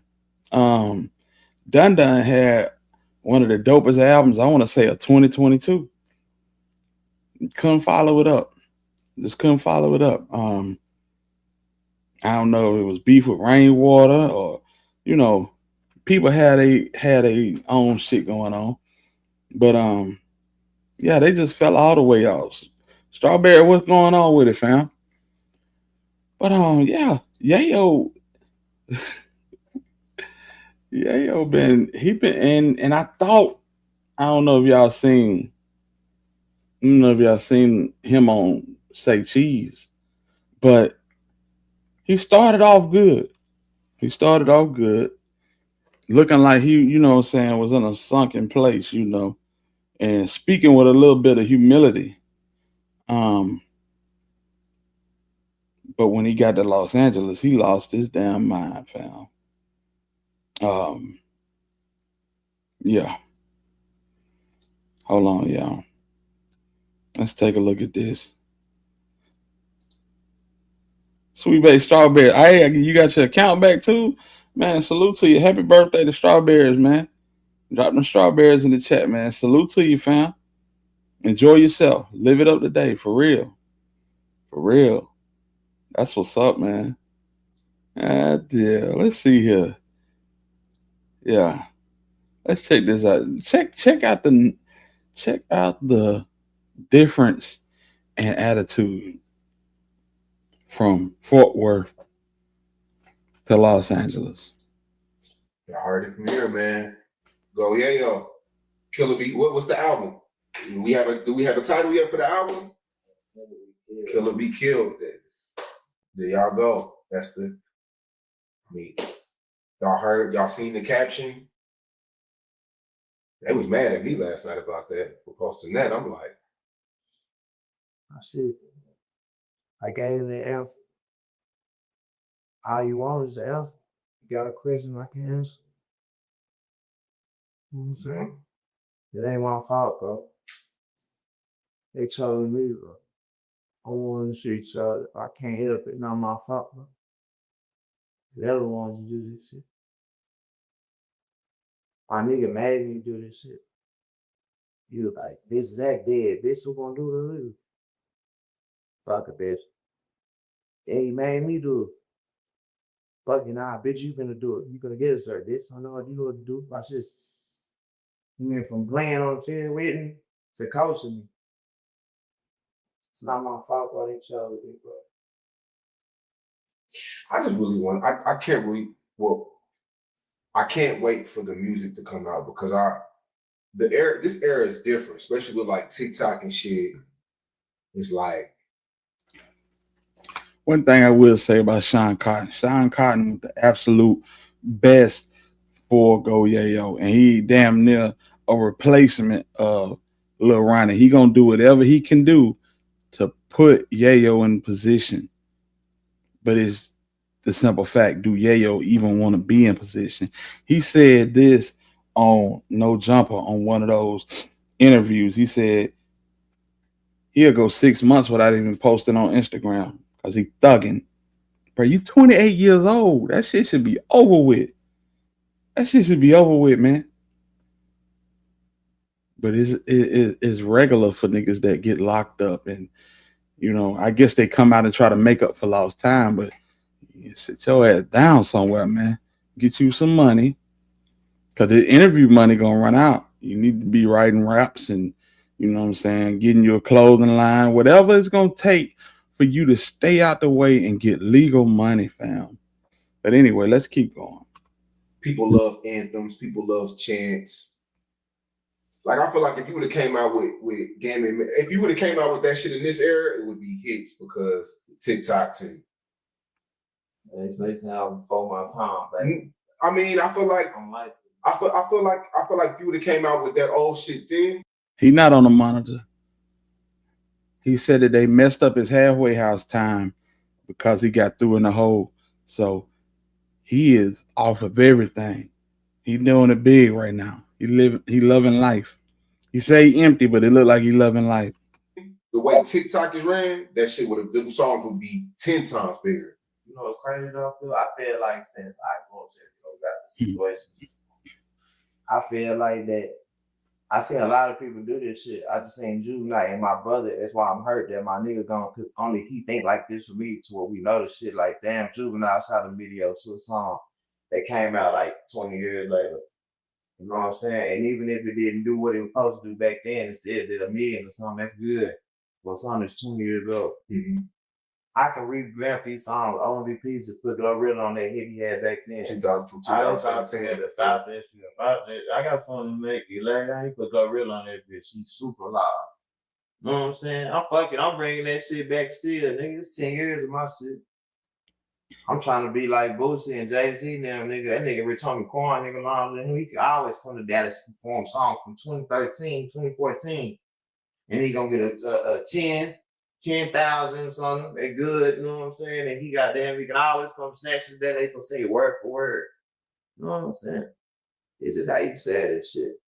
Dun had one of the dopest albums, I want to say, of 2022. Couldn't follow it up. Just couldn't follow it up. I don't know if it was beef with Rainwater or, you know, people had a own shit going on. But yeah, they just fell all the way off. Strawberry, what's going on with it, fam? But yeah, Yayo been in, and I thought, I don't know if y'all seen him on Say Cheese, but he started off good. Looking like he, you know what I'm saying, was in a sunken place, you know, and speaking with a little bit of humility. But when he got to Los Angeles, he lost his damn mind, fam. Yeah. Hold on, y'all. Let's take a look at this. Sweet Bay Strawberry. Hey, you got your account back too? Man, salute to you. Happy birthday to Strawberries, man. Drop them strawberries in the chat, man. Salute to you, fam. Enjoy yourself. Live it up today, for real. For real. That's what's up, man. Yeah. Let's see here. Yeah. Let's check this out. Check out the difference and attitude from Fort Worth to Los Angeles. I heard it from here, man. Go Yayo. Killer Bee. What's the album? Do we have a title yet for the album? Killer Be Killed. There y'all go. That's the I mean, y'all seen the caption? They was mad at me last night about that for posting that. I'm like, I said, I gave the answer. All you want is the answer. You got a question I can answer. You know what I'm saying? It ain't my fault, bro. They chose me, bro. I want to see each other. I can't help it. Not my fault, bro. They're the ones who do this shit. My nigga mad at you do this shit. You like, bitch, Zach dead. Bitch, who gonna do the real? Fuck it, bitch. Yeah, he made me do it. Fucking nah, bitch, you finna do it. You gonna get us there, bitch. I know what you know what to do. Watch this. You went from playing on the field with me to coaching me. It's not my fault what they chose me, bro. I just really want. I can't really. Well, I can't wait for the music to come out because this era is different, especially with like TikTok and shit. It's like One thing I will say about Sean Cotton was the absolute best for Go Yayo, and he damn near a replacement of Lil Ronnie. He gonna do whatever he can do to put Yayo in position. But it's the simple fact, do Yayo even want to be in position? He said this on No Jumper on one of those interviews. He said he'll go 6 months without even posting on Instagram because he thugging. Bro, you 28 years old. That shit should be over with. That shit should be over with, man. But it's regular for niggas that get locked up, and you know, I guess they come out and try to make up for lost time, but you sit your ass down somewhere, man. Get you some money, cause the interview money gonna run out. You need to be writing raps and, you know what I'm saying, getting you a clothing line, whatever it's gonna take for you to stay out the way and get legal money, fam. But anyway, let's keep going. people love anthems, people love chants. Like I feel like if you would have came out with gaming, if you would have came out with that shit in this era, it would be hits because TikToks and. They sound before my time, baby. I mean, I feel like if you would have came out with that old shit then. He not on the monitor. He said that they messed up his halfway house time because he got through in the hole. So he is off of everything. He doing it big right now. He loving life. He say he empty, but it look like he loving life. The way TikTok is ran, that shit the songs would be 10 times bigger. You know what's crazy though? I feel like since I got the situation, I feel like that I seen a lot of people do this shit. I just seen Juvenile and my brother. That's why I'm hurt that my nigga gone, because only he think like this for me to where we know the shit. Like, damn, Juvenile shot a video to a song that came out like 20 years later. You know what I'm saying? And even if it didn't do what it was supposed to do back then, it still did $1 million or something. That's good. Well, something that's 20 years old. Mm-hmm. I can revamp these songs, OMVPs, to put Glorilla on that hit he had back then. I don't talk to him to stop that shit. I got fun to make it. Larry, I ain't put Glorilla on that bitch. She's super loud. You know what I'm saying? I'm bringing that shit back still, nigga. It's 10 years of my shit. I'm trying to be like Boosie and Jay-Z now, nigga. That nigga Return Me Corn, nigga, longer than him. He could always come to Dallas and perform songs from 2013, 2014. And he gonna get a 10,000 something. They good, you know what I'm saying? And he can always come snatch his that they can say word for word. You know what I'm saying? It's just how you say that shit.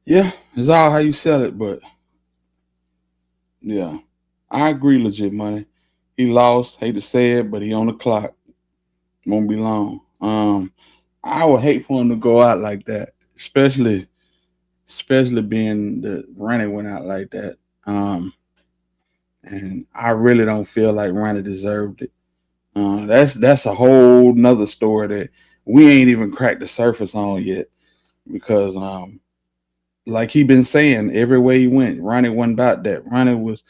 Yeah, it's all how you sell it, but yeah, I agree, legit money. He lost, hate to say it, but he on the clock. Won't be long. I would hate for him to go out like that, especially being the Ronnie went out like that. And I really don't feel like Ronnie deserved it. That's a whole nother story that we ain't even cracked the surface on yet, because like he been saying, everywhere he went, Ronnie wasn't about that. Ronnie was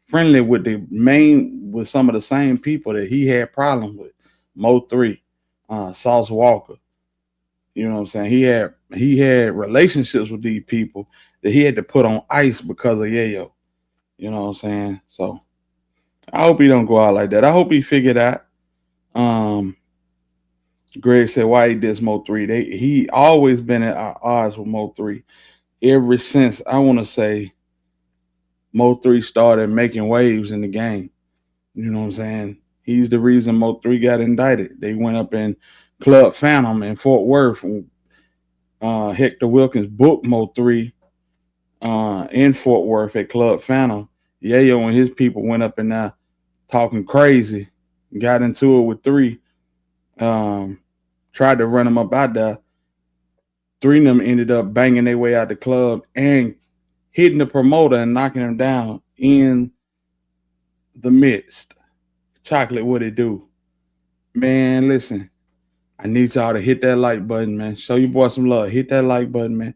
friendly with some of the same people that he had problems with. Mo3, Sauce Walker. You know what I'm saying? He had relationships with these people that he had to put on ice because of Yayo. You know what I'm saying? So I hope he don't go out like that. I hope he figured out Greg said, why he did Mo3? He always been at odds with Mo3 ever since, I want to say, Mo3 started making waves in the game. You know what I'm saying? He's the reason Mo3 got indicted. They went up in Club Phantom in Fort Worth. Hector Wilkins booked Mo3 in Fort Worth at Club Phantom. Yayo and his people went up in there talking crazy, got into it with 3. Tried to run him up out there. 3 of them ended up banging their way out the club and hitting the promoter and knocking him down in the midst. Chocolate, what it do? Man, listen, I need y'all to hit that like button, man. Show your boy some love. Hit that like button, man.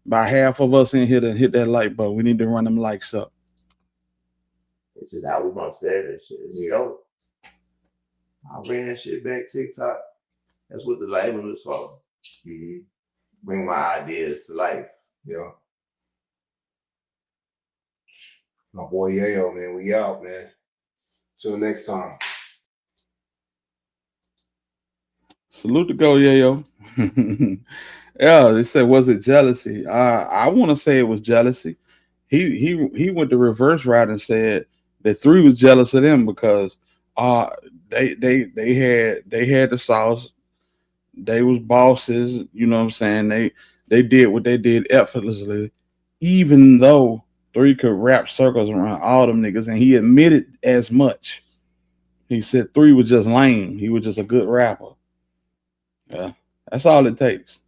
About half of us in here to hit that like button. We need to run them likes up. This is how we gonna say that shit. It's dope. I'll bring that shit back TikTok. That's what the label is for. Mm-hmm. Bring my ideas to life. Yeah. My boy Yayo, man. We out, man. Till next time. Salute to go, Yayo. Yeah, they said, was it jealousy? I want to say it was jealousy. He went the reverse route and said that 3 was jealous of them because they had the sauce. They was bosses, you know what I'm saying? They did what they did effortlessly, even though 3 could wrap circles around all them niggas, and he admitted as much. He said 3 was just lame. He was just a good rapper. Yeah, that's all it takes.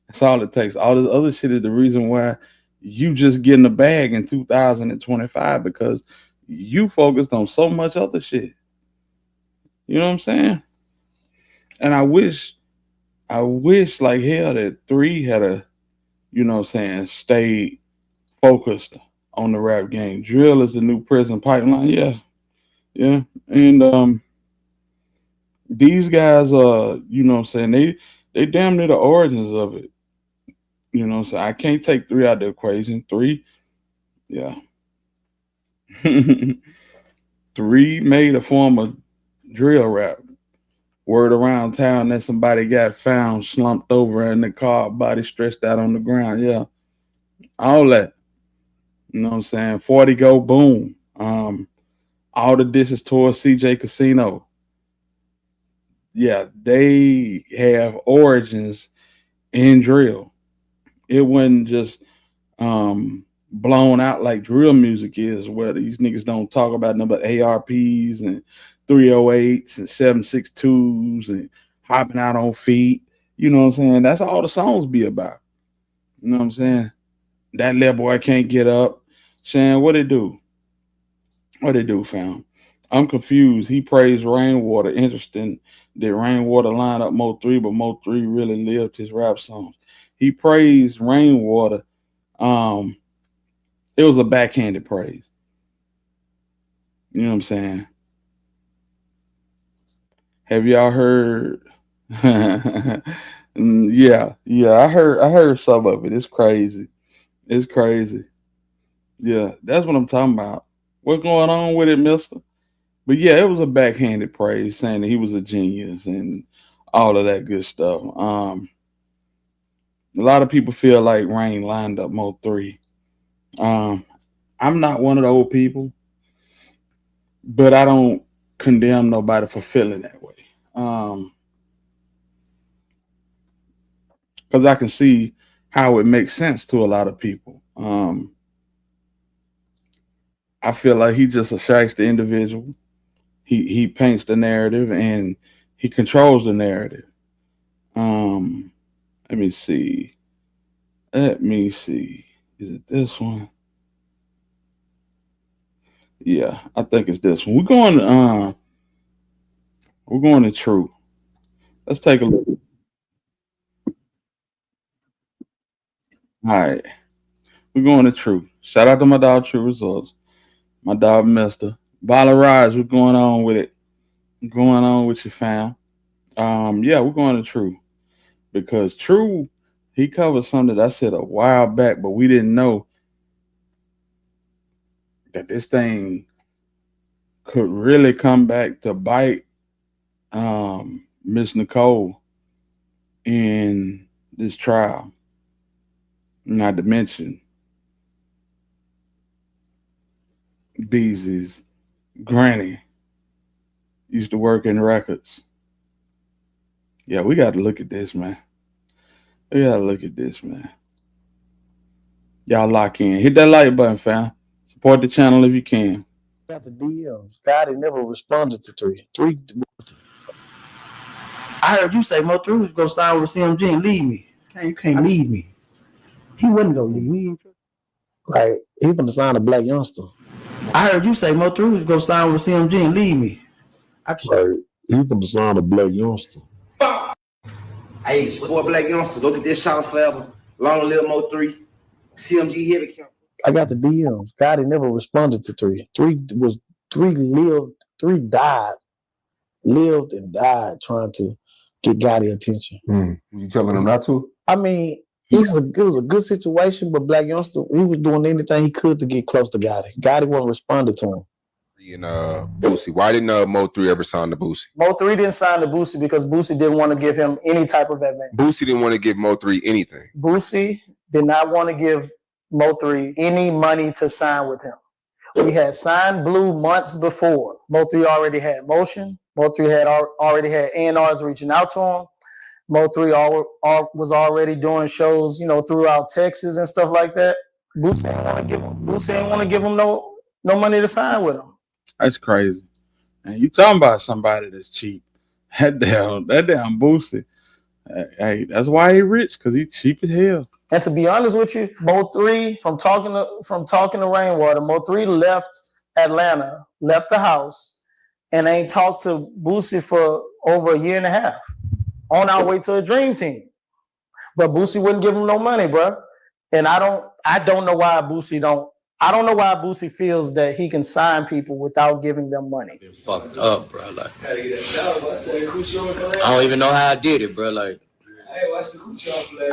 That's all it takes. All this other shit is the reason why you just get in the bag in 2025 because you focused on so much other shit. You know what I'm saying? And I wish like hell that 3 had a, you know what I'm saying, stayed focused on the rap game. Drill is the new prison pipeline. Yeah. Yeah. And these guys you know what I'm saying, they damn near the origins of it. You know what I'm saying? I can't take 3 out of the equation. 3, yeah. 3 made a form of drill rap. Word around town that somebody got found slumped over in the car, body stretched out on the ground. Yeah. All that. You know what I'm saying? 40 go boom. All the dishes towards CJ Casino. Yeah, they have origins in drill. It wasn't just blown out like drill music is, where these niggas don't talk about nothing but ARPs and 308s and 762s and hopping out on feet. You know what I'm saying? That's all the songs be about. You know what I'm saying? That little boy can't get up. Shan, what it do? What it do, fam? I'm confused. He praised Rainwater. Interesting. Did Rainwater line up Mo3, but Mo3 really lived his rap songs. He praised Rainwater. It was a backhanded praise. You know what I'm saying? Have y'all heard? Yeah, I heard some of it. It's crazy. It's crazy. Yeah, that's what I'm talking about. What's going on with it, mister? But yeah, it was a backhanded praise saying that he was a genius and all of that good stuff. A lot of people feel like Rain lined up Mo3. I'm not one of the old people, but I don't condemn nobody for feeling that way. Because I can see how it makes sense to a lot of people. I feel like he just attracts the individual. He paints the narrative and he controls the narrative. Let me see. Is it this one? Yeah, I think it's this one. We're going to True. Let's take a look. All right. We're going to True. Shout out to my dog True Results. My dog Mister. Bala Rise, what's going on with it? Going on with your fam. Yeah, we're going to True. Because True, he covered something that I said a while back, but we didn't know that this thing could really come back to bite Miss Nicole in this trial. Not to mention Beezy's granny used to work in records. Yeah, we got to look at this, man. We got to look at this, man. Y'all lock in. Hit that like button, fam. Support the channel if you can. Got the DMs. God never responded to three. I heard you say Mo3 was gonna sign with CMG and leave me. You can't leave me. He wouldn't go leave me. Like he gonna sign a black youngster. I heard you say Mo3 was gonna sign with CMG and leave me. Like he gonna sign a black youngster. Hey, boy, black youngster, go get this shot forever. Long live Mo3. CMG heavy count. I got the DMs. God never responded to three. Three died, lived and died trying to get Gotti attention. You telling him not to? I mean, it was a good situation, but Black Youngster, he was doing anything he could to get close to Gotti. Gotti wasn't responding to him. And Boosie. Why didn't Mo3 ever sign to Boosie? Mo3 didn't sign to Boosie because Boosie didn't want to give him any type of advantage. Boosie didn't want to give Mo3 anything. Boosie did not want to give Mo3 any money to sign with him. We had signed Blue months before. Mo3 already had motion. Mo3 had already had A&Rs reaching out to him. Mo3 was already doing shows, throughout Texas and stuff like that. Boosie ain't want to give him no money to sign with him. That's crazy. And you talking about somebody that's cheap. That damn Boosie. Hey, that's why he rich, because he cheap as hell. And to be honest with you, Mo3, from talking to Rainwater, Mo3 left Atlanta, left the house, and ain't talked to Boosie for over a year and a half on our way to a dream team. But Boosie wouldn't give him no money, bro. And I don't know why Boosie feels that he can sign people without giving them money. Fucked up, bro. Like, I don't even know how I did it, bro. Like, Hey, watch the coochie play.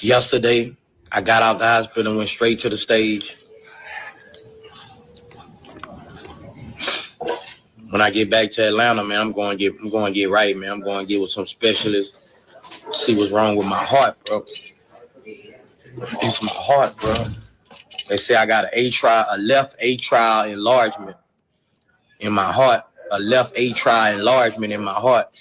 Yesterday, I got out the hospital and went straight to the stage. When I get back to Atlanta, man, I'm going to get right, man. I'm going to get with some specialists, see what's wrong with my heart, bro. It's my heart, bro. They say I got a left atrial enlargement in my heart. A left atrial enlargement in my heart.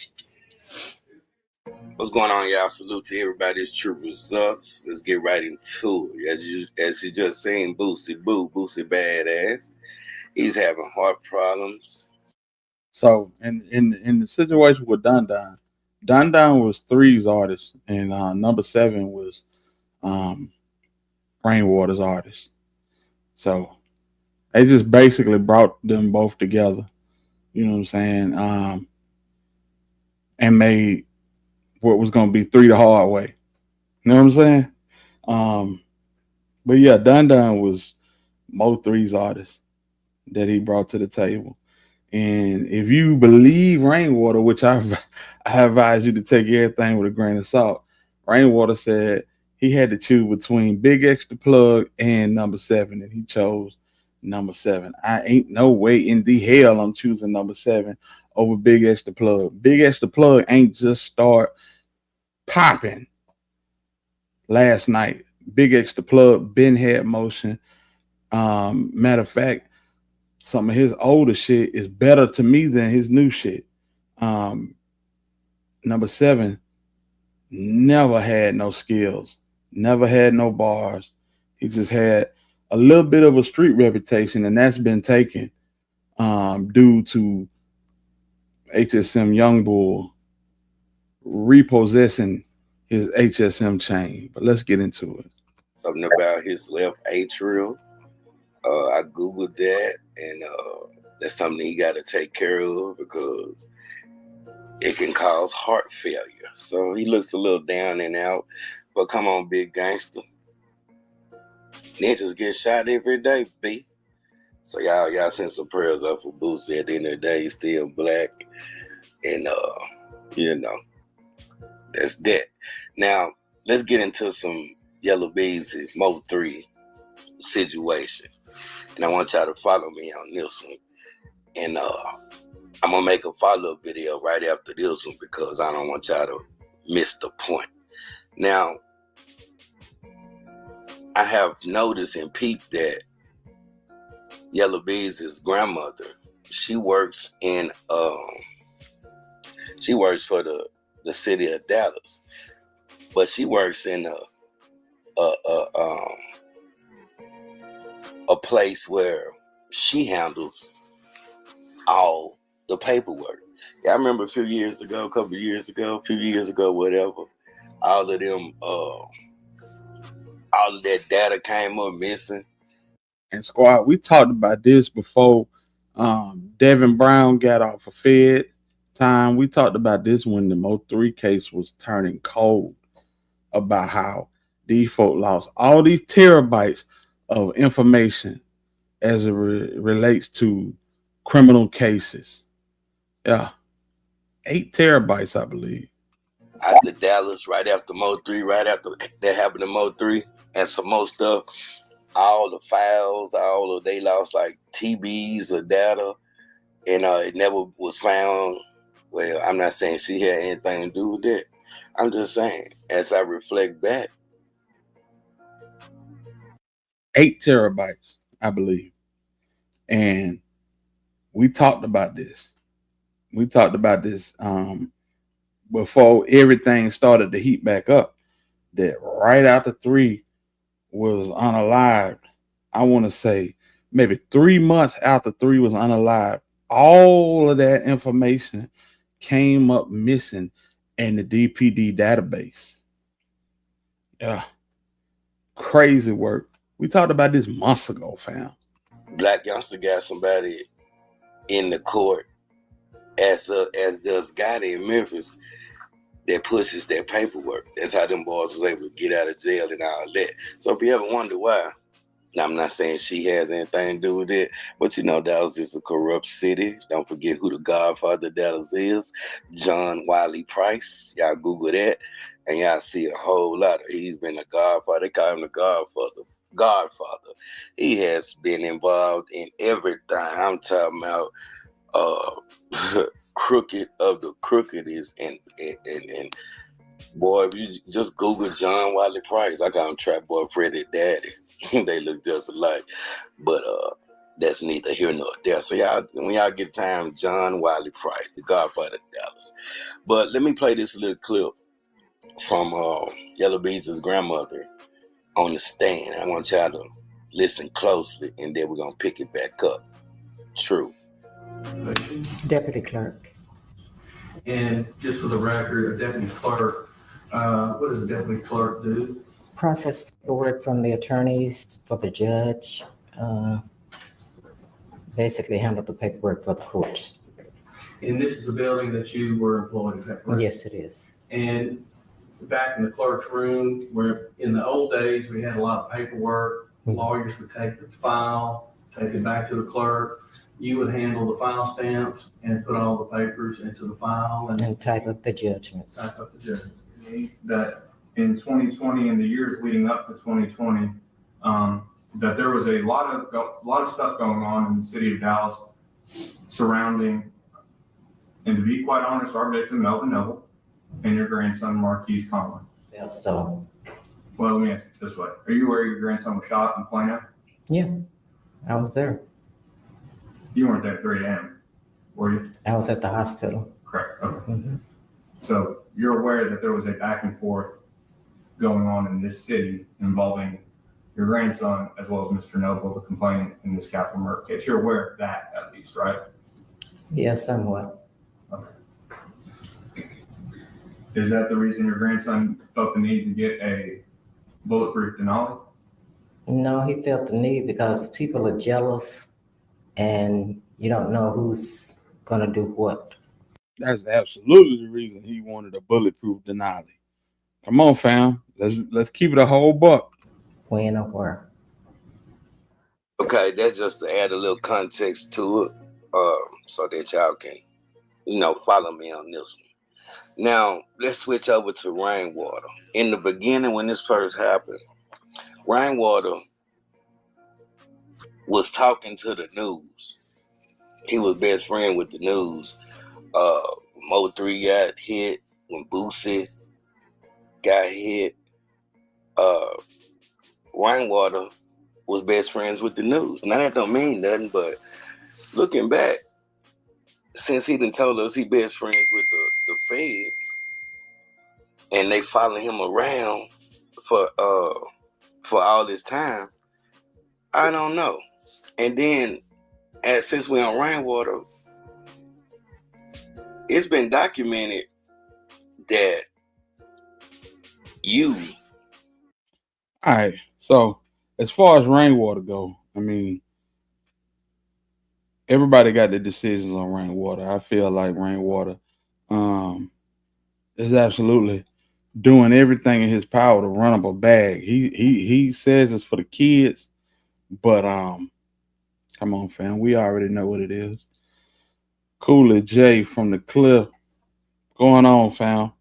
What's going on, y'all? Salute to everybody. It's True Results. Let's get right into it. As you just seen, Boosie badass. He's having heart problems. So in the situation with Don was 3's artist, and number 7 was Rainwater's artist. So they just basically brought them both together. You know what I'm saying? And made what was going to be 3 the hard way. You know what I'm saying? But yeah, Don was Mo3's artist that he brought to the table. And if you believe Rainwater, which I advise you to take everything with a grain of salt, Rainwater said he had to choose between Big Extra Plug and number 7, and he chose number 7. I ain't no way in the hell I'm choosing number 7 over Big Extra Plug. Big Extra Plug ain't just start popping last night. Big Extra Plug been had motion. Matter of fact, some of his older shit is better to me than his new shit. Number 7 never had no skills, never had no bars. He just had a little bit of a street reputation, and that's been taken due to HSM Youngbull repossessing his HSM chain. But let's get into it. Something about his left atrial. I Googled that, and that's something he got to take care of because it can cause heart failure. So he looks a little down and out. But come on, big gangster. Ninjas get shot every day, B. So y'all send some prayers up for Boosie. At the end of the day, he's still black. And, that's that. Now, let's get into some Yella Beezy, Mo3 situation. And I want y'all to follow me on this one. And I'm gonna make a follow-up video right after this one because I don't want y'all to miss the point. Now, I have noticed and peeped that Yella Beezy's grandmother, she works for the city of Dallas, but she works in a place where she handles all the paperwork. Yeah, I remember a few years ago, whatever, all of them, all of that data came up missing. And squad, we talked about this before Devin Brown got off of Fed time. We talked about this when the Mo3 case was turning cold, about how these folk lost all these terabytes of information as it relates to criminal cases. Yeah, 8 terabytes, I believe. After Dallas, right after Mo3, right after that happened to Mo3 and some more stuff, all the files, they lost like TBs of data, and it never was found. Well, I'm not saying she had anything to do with that. I'm just saying, as I reflect back, 8 terabytes, I believe. And we talked about this. We talked about this before everything started to heat back up. That right after 3 was unalived, I want to say maybe 3 months after 3 was unalived, all of that information came up missing in the DPD database. Yeah, crazy work. We talked about this months ago, fam. Black Youngster got somebody in the court as does Gotti in Memphis that pushes their paperwork. That's how them boys was able to get out of jail and all that. So if you ever wonder why, now I'm not saying she has anything to do with it, but you know, Dallas is a corrupt city. Don't forget who the godfather of Dallas is, John Wiley Price. Y'all Google that, and y'all see a whole lot of, he's been a godfather. They call him the godfather. He has been involved in everything. I'm talking about crooked of the crookedest, and boy, if you just Google John Wiley Price, I call him Trap Boy Freddy Daddy. They look just alike, but that's neither here nor there. So y'all, when y'all get time, John Wiley Price, the godfather of Dallas. But let me play this little clip from Yella Beezy's grandmother on the stand. I want y'all to listen closely, and then we're gonna pick it back up. True. Deputy clerk. And just for the record, a deputy clerk, what does a deputy clerk do? Process paperwork from the attorneys for the judge. Basically handle the paperwork for the courts. And this is a building that you were employed, is that correct? Yes, it is. And back in the clerk's room, where in the old days, we had a lot of paperwork. Lawyers would take the file, take it back to the clerk. You would handle the file stamps and put all the papers into the file. And type up the judgments. Type up the judgments. That in 2020 and the years leading up to 2020, that there was a lot of stuff going on in the city of Dallas surrounding, and to be quite honest, our victim Melvin Noble and your grandson Marquise Conlon. Yes, so. Well, let me ask it this way: are you aware your grandson was shot in Plano? Yeah, I was there. You weren't there at 3 a.m., were you? I was at the hospital. Correct. Okay. Mm-hmm. So you're aware that there was a back and forth going on in this city involving your grandson as well as Mr. Noble, the complainant in this capital murder case. You're aware of that at least, right? Yeah, somewhat. Okay. Is that the reason your grandson felt the need to get a bulletproof Denali? No, he felt the need because people are jealous and you don't know who's going to do what. That's absolutely the reason he wanted a bulletproof Denali. Come on, fam. Let's keep it a whole buck. When or where? Okay, that's just to add a little context to it, so that y'all can, follow me on this one. Now, let's switch over to Rainwater. In the beginning, when this first happened, Rainwater was talking to the news. He was best friend with the news. Mo3 got hit when Boosie got hit. Rainwater was best friends with the news. Now that don't mean nothing, but looking back, since he done told us he best friends with the feds, and they following him around for all this time, I don't know. And then, since we're on Rainwater, it's been documented that you. All right. So as far as Rainwater go, I mean, everybody got their decisions on Rainwater. I feel like Rainwater is absolutely doing everything in his power to run up a bag. He says it's for the kids, but come on, fam, we already know what it is. Cooler J from the cliff. Going on, fam?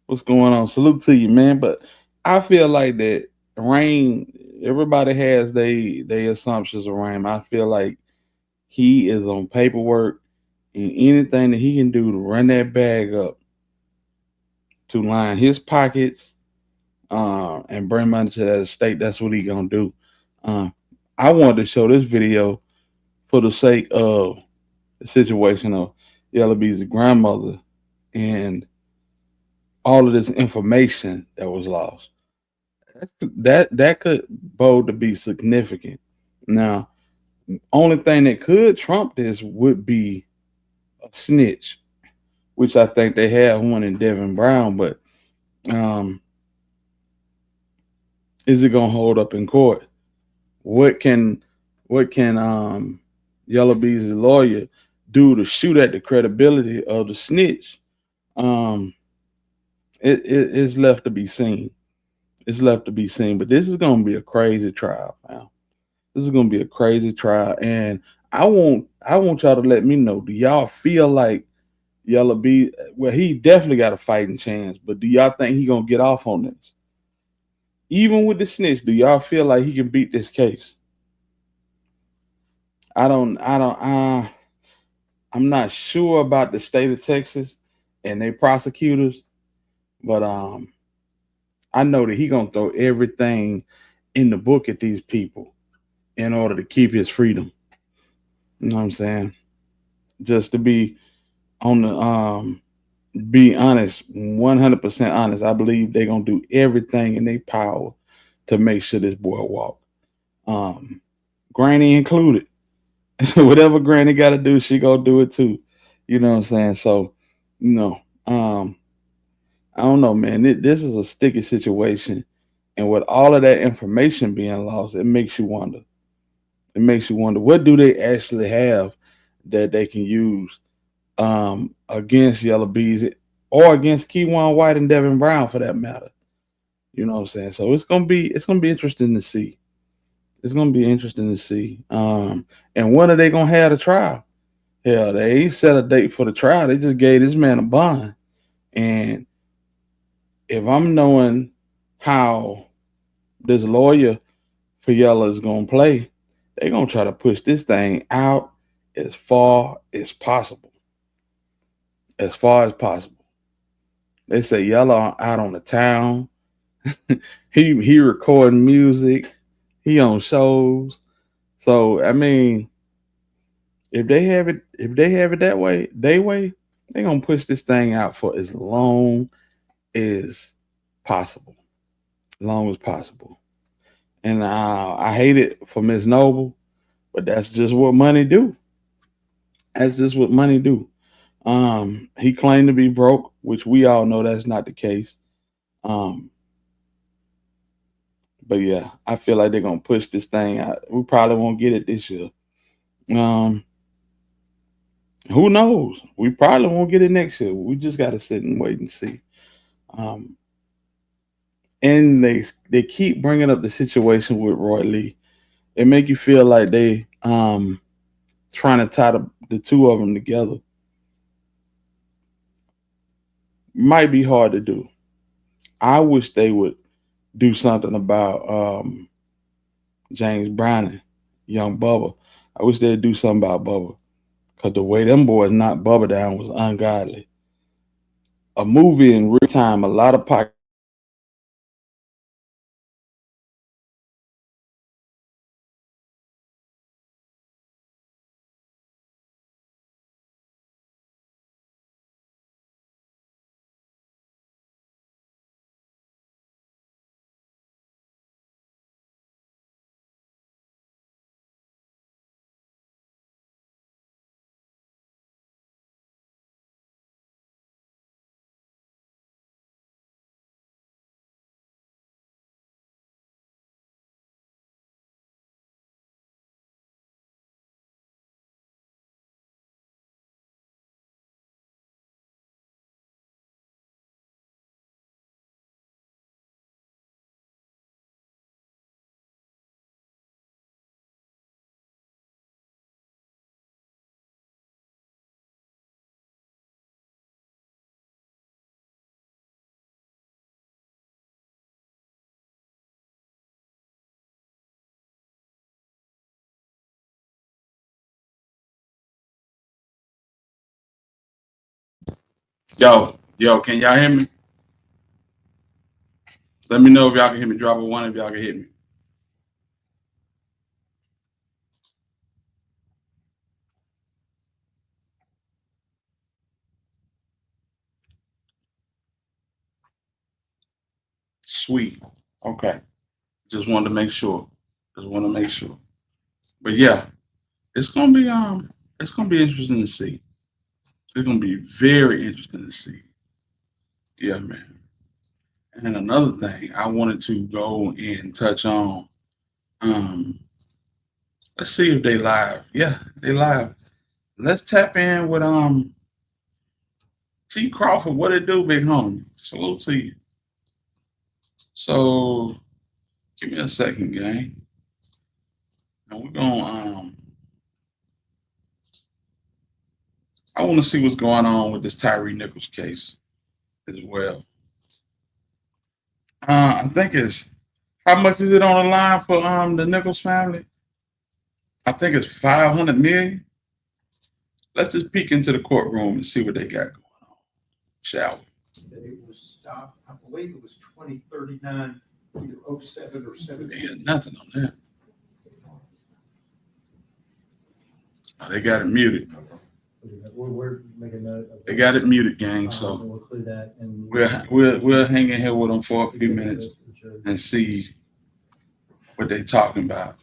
What's going on? Salute to you, man. But I feel like that Rain, everybody has they assumptions of Rain. I feel like he is on paperwork and anything that he can do to run that bag up, to line his pockets, and bring money to that estate. That's what he gonna do. I wanted to show this video for the sake of the situation of Yella Beezy's grandmother and all of this information that was lost. That could bode to be significant. Now, only thing that could trump this would be a snitch, which I think they have one in Devin Brown, but is it gonna hold up in court? What can Yella Beezy's lawyer do to shoot at the credibility of the snitch? It's left to be seen. It's left to be seen. But this is gonna be a crazy trial, man. This is gonna be a crazy trial, and I want y'all to let me know. Do y'all feel like Yella B? Well, he definitely got a fighting chance, but do y'all think he gonna get off on this? Even with the snitch, do y'all feel like he can beat this case? I'm not sure about the state of Texas and their prosecutors, but I know that he gonna throw everything in the book at these people in order to keep his freedom. You know what I'm saying? Just to be on the be honest, 100% honest. I believe they're gonna do everything in their power to make sure this boy walk. Granny included. Whatever Granny got to do, she gonna do it too. You know what I'm saying? So, I don't know, man. This is a sticky situation, and with all of that information being lost, it makes you wonder. It makes you wonder, what do they actually have that they can use against Yella Beezy or against Keywan White and Devin Brown for that matter. You know what I'm saying? So it's gonna be interesting to see. It's gonna be interesting to see. And when are they gonna have the trial? Hell, they ain't set a date for the trial. They just gave this man a bond. And if I'm knowing how this lawyer for Yella is gonna play, they're gonna try to push this thing out as far as possible. As far as possible. They say Yella out on the town. he recording music. He on shows. So I mean, if they have it that way, they're gonna push this thing out for as long as possible. Long as possible. And I hate it for Miss Noble, but that's just what money do. That's just what money do. He claimed to be broke, which we all know that's not the case. But yeah, I feel like they're gonna push this thing out. We probably won't get it this year. Who knows? We probably won't get it next year. We just gotta sit and wait and see. And they keep bringing up the situation with Roy Lee. It make you feel like they trying to tie the two of them together. Might be hard to do. I wish they would do something about James Browning young Bubba. I wish they'd do something about Bubba. Because the way them boys knocked Bubba down was ungodly. A movie in real time, a lot of pockets. Yo, can y'all hear me? Let me know if y'all can hear me. Drop a one if y'all can hear me. Sweet. Okay. Just wanted to make sure. Just want to make sure. But yeah, it's gonna be interesting to see. It's gonna be very interesting to see. Yeah, man. And another thing I wanted to go and touch on. Um, let's see if they live. Yeah, they live. Let's tap in with T Crawford. What it do, big homie? Salute to you. So give me a second, gang. And we're gonna I want to see what's going on with this Tyree Nichols case as well. I think it's how much is it on the line for the Nichols family? I think it's 500 million. Let's just peek into the courtroom and see what they got going on, shall we? It was stopped, I believe it was 2039, either 07 or 17. Yeah, nothing on that. Oh, they got it muted. We're making note of They got it muted, gang. So we'll include that and we'll hang in here with them for a few minutes and see what they talking about.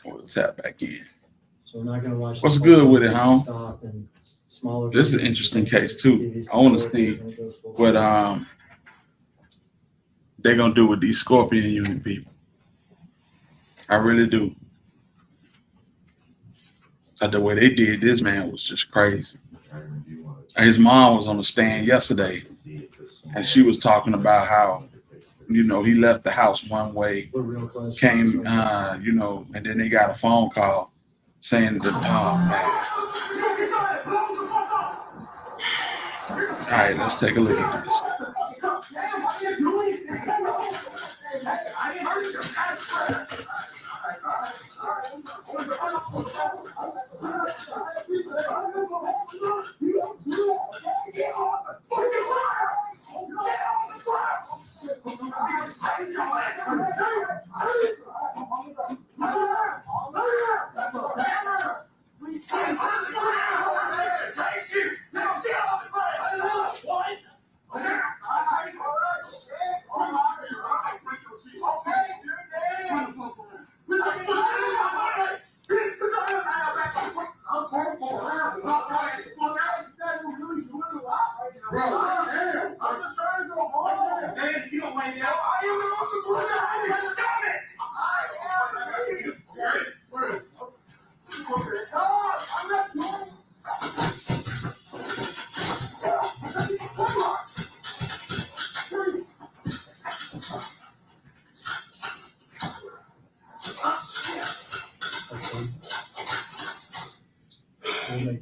We'll tap back in. So we're not going to watch. What's good with it, home? This is an interesting case too. I want to see what they're gonna do with these Scorpion unit people. I really do. The way they did this, man, was just crazy. His mom was on the stand yesterday, and she was talking about how, he left the house one way, came, and then they got a phone call saying that, man. All right, let's take a look at this.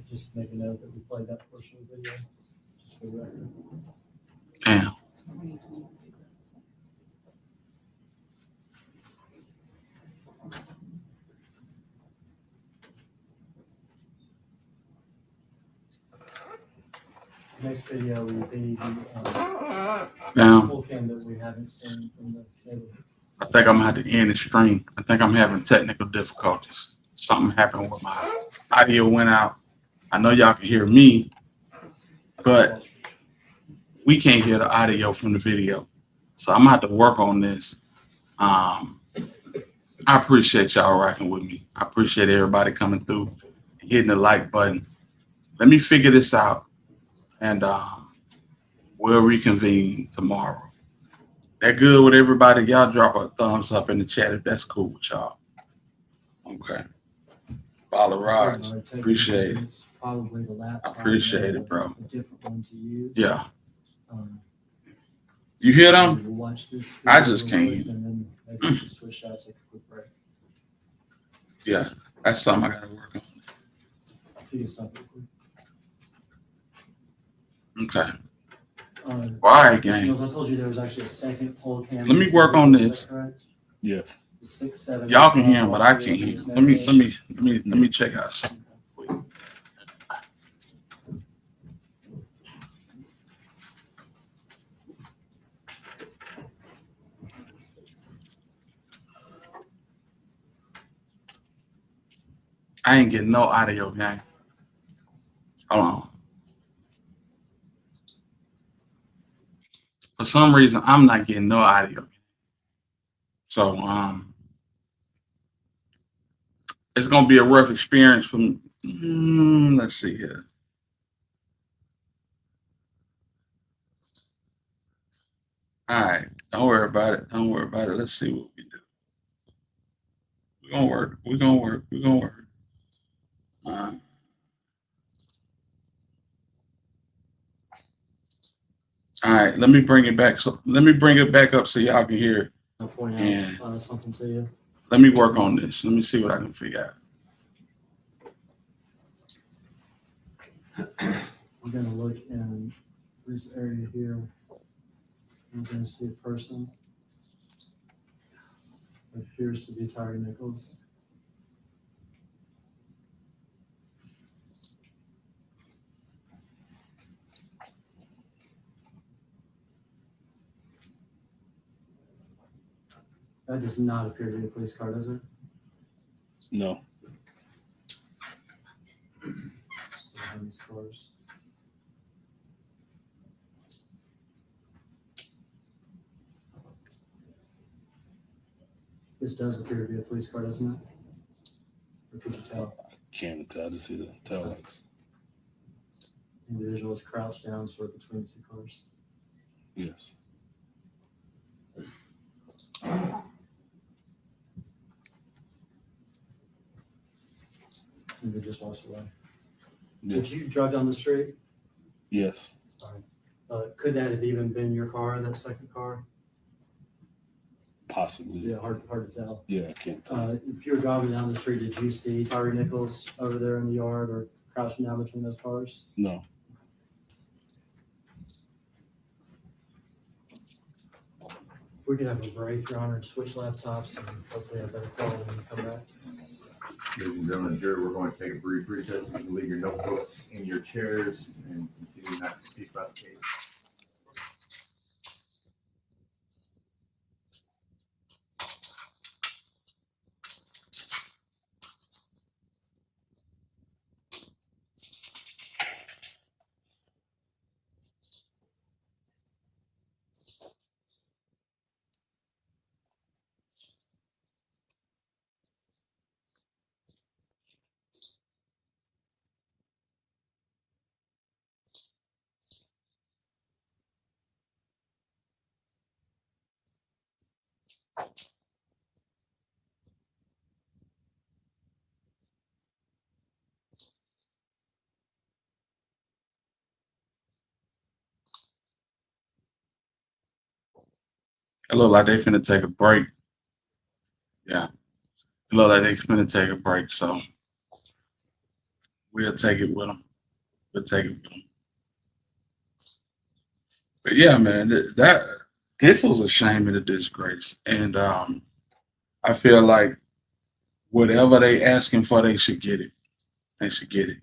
Just make a note that we played that portion of the video, just for the record. Damn. next video will be the Now, full cam that we haven't seen from the neighborhood. I think I'm gonna have to end the stream. I think I'm having technical difficulties. Something happened with my audio went out. I know y'all can hear me, but we can't hear the audio from the video. So I'm gonna have to work on this. I appreciate y'all rocking with me. I appreciate everybody coming through, hitting the like button. Let me figure this out, and we'll reconvene tomorrow. That good with everybody? Y'all drop a thumbs up in the chat if that's cool with y'all. Okay. Follow Raj. Appreciate it. Probably the laptop. I appreciate it, bro. A different one to use. Yeah. You hear them? We'll watch this I just can't. and then maybe we can switch out, take a quick break. Yeah, that's something I gotta work on. Figure something quick. Okay. All right, gang. I told you there was actually a second pole cam. Let me work on this. Yes. 6, 7. Y'all can hear him, but I can't hear him. Let me check out something. I ain't getting no audio, gang. Hold on. For some reason, I'm not getting no audio. So it's gonna be a rough experience for me. Let's see here. All right, don't worry about it. Don't worry about it. Let's see what we do. We're gonna work. We're gonna work. We're gonna work. All right, let me bring it back. So let me bring it back up so y'all can hear it. I'll point And out something to you. let me work on this. Let me see what I can figure out. We're gonna look in this area here. We're gonna see a person. It appears to be Tyree Nichols. That does not appear to be a police car, does it? No. These cars. This does appear to be a police car, doesn't it? Or could you tell? Can't tell. To see the tail lights. Individual is crouched down sort of between the two cars. Yes. And they just walks away. Yeah. Did you drive down the street? Yes. All right. Could that have even been your car, that second car? Possibly. Yeah, hard to tell. Yeah, I can't tell. If you were driving down the street, did you see Tyree Nichols over there in the yard or crouching down between those cars? No. If we could have a break, Your Honor, and switch laptops and hopefully have better quality when we come back. Ladies and gentlemen, jury, we're going to take a brief recess. You can leave your notebooks in your chairs and continue not to speak about the case. It look like they finna take a break. Yeah. It look like they finna take a break, so we'll take it with them. We'll take it with them. But yeah, man, this was a shame and a disgrace. And I feel like whatever they asking for, they should get it. They should get it.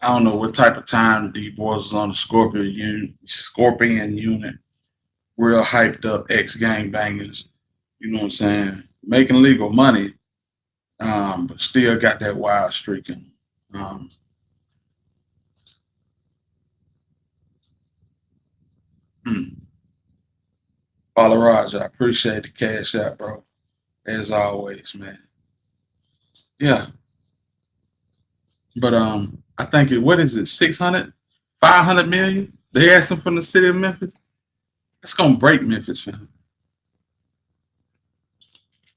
I don't know what type of time the boys was on the Scorpion unit. Real hyped up ex-gangbangers. You know what I'm saying? Making legal money, but still got that wild streak in them. Father Roger, I appreciate the cash out, bro. As always, man. Yeah. But I think what is it, 600, 500 million? They asked him from the city of Memphis. That's gonna break Memphis, fam.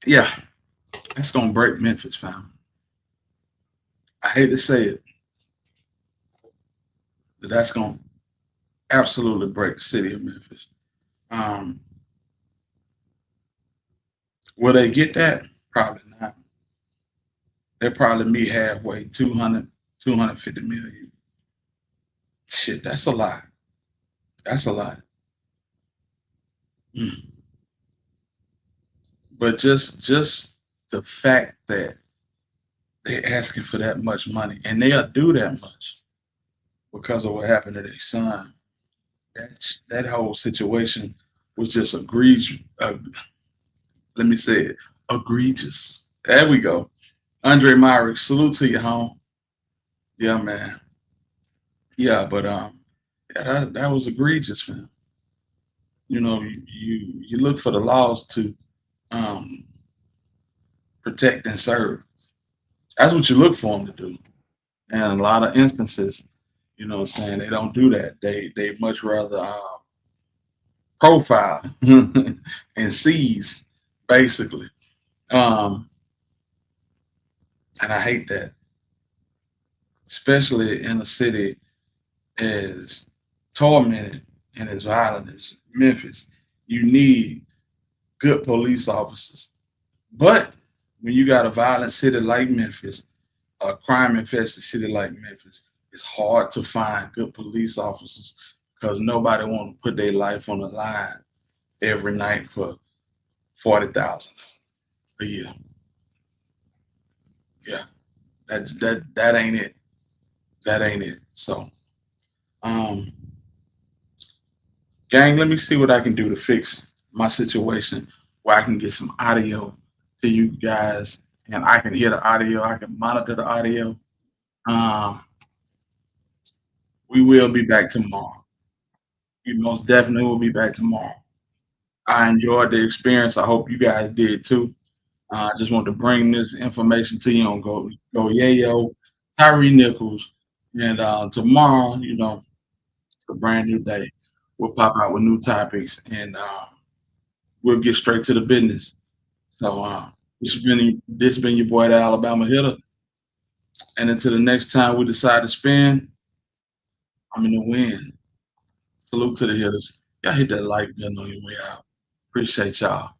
Yeah, that's gonna break Memphis, fam. I hate to say it, but that's gonna absolutely break the city of Memphis. Will they get that? Probably not. They'll probably meet halfway, 200, 250 million. Shit, that's a lot. That's a lot. But just the fact that they're asking for that much money, and they'll do that much because of what happened to their son. That whole situation was just egregious. Let me say it, egregious. There we go. Andre Myrick, salute to you, home. Yeah, man. Yeah, but yeah, that was egregious, man. You know, you look for the laws to protect and serve. That's what you look for them to do. And in a lot of instances, you know what I'm saying, they don't do that. They much rather profile and seize, basically. And I hate that. Especially in a city as tormented and as violent as Memphis. You need good police officers. But when you got a violent city like Memphis, a crime-infested city like Memphis, it's hard to find good police officers because nobody want to put their life on the line every night for $40,000 a year. Yeah, that ain't it. That ain't it. So, gang, let me see what I can do to fix my situation where I can get some audio to you guys and I can hear the audio. I can monitor the audio. We will be back tomorrow. We most definitely will be back tomorrow. I enjoyed the experience. I hope you guys did too. I just want to bring this information to you on Go Yayo, Tyree Nichols, and tomorrow, you know, a brand new day. We'll pop out with new topics and we'll get straight to the business. So this has been your boy, the Alabama Hitter. And until the next time we decide to spin, I'm in the win. Salute to the hitters. Y'all hit that like button on your way out. Appreciate y'all.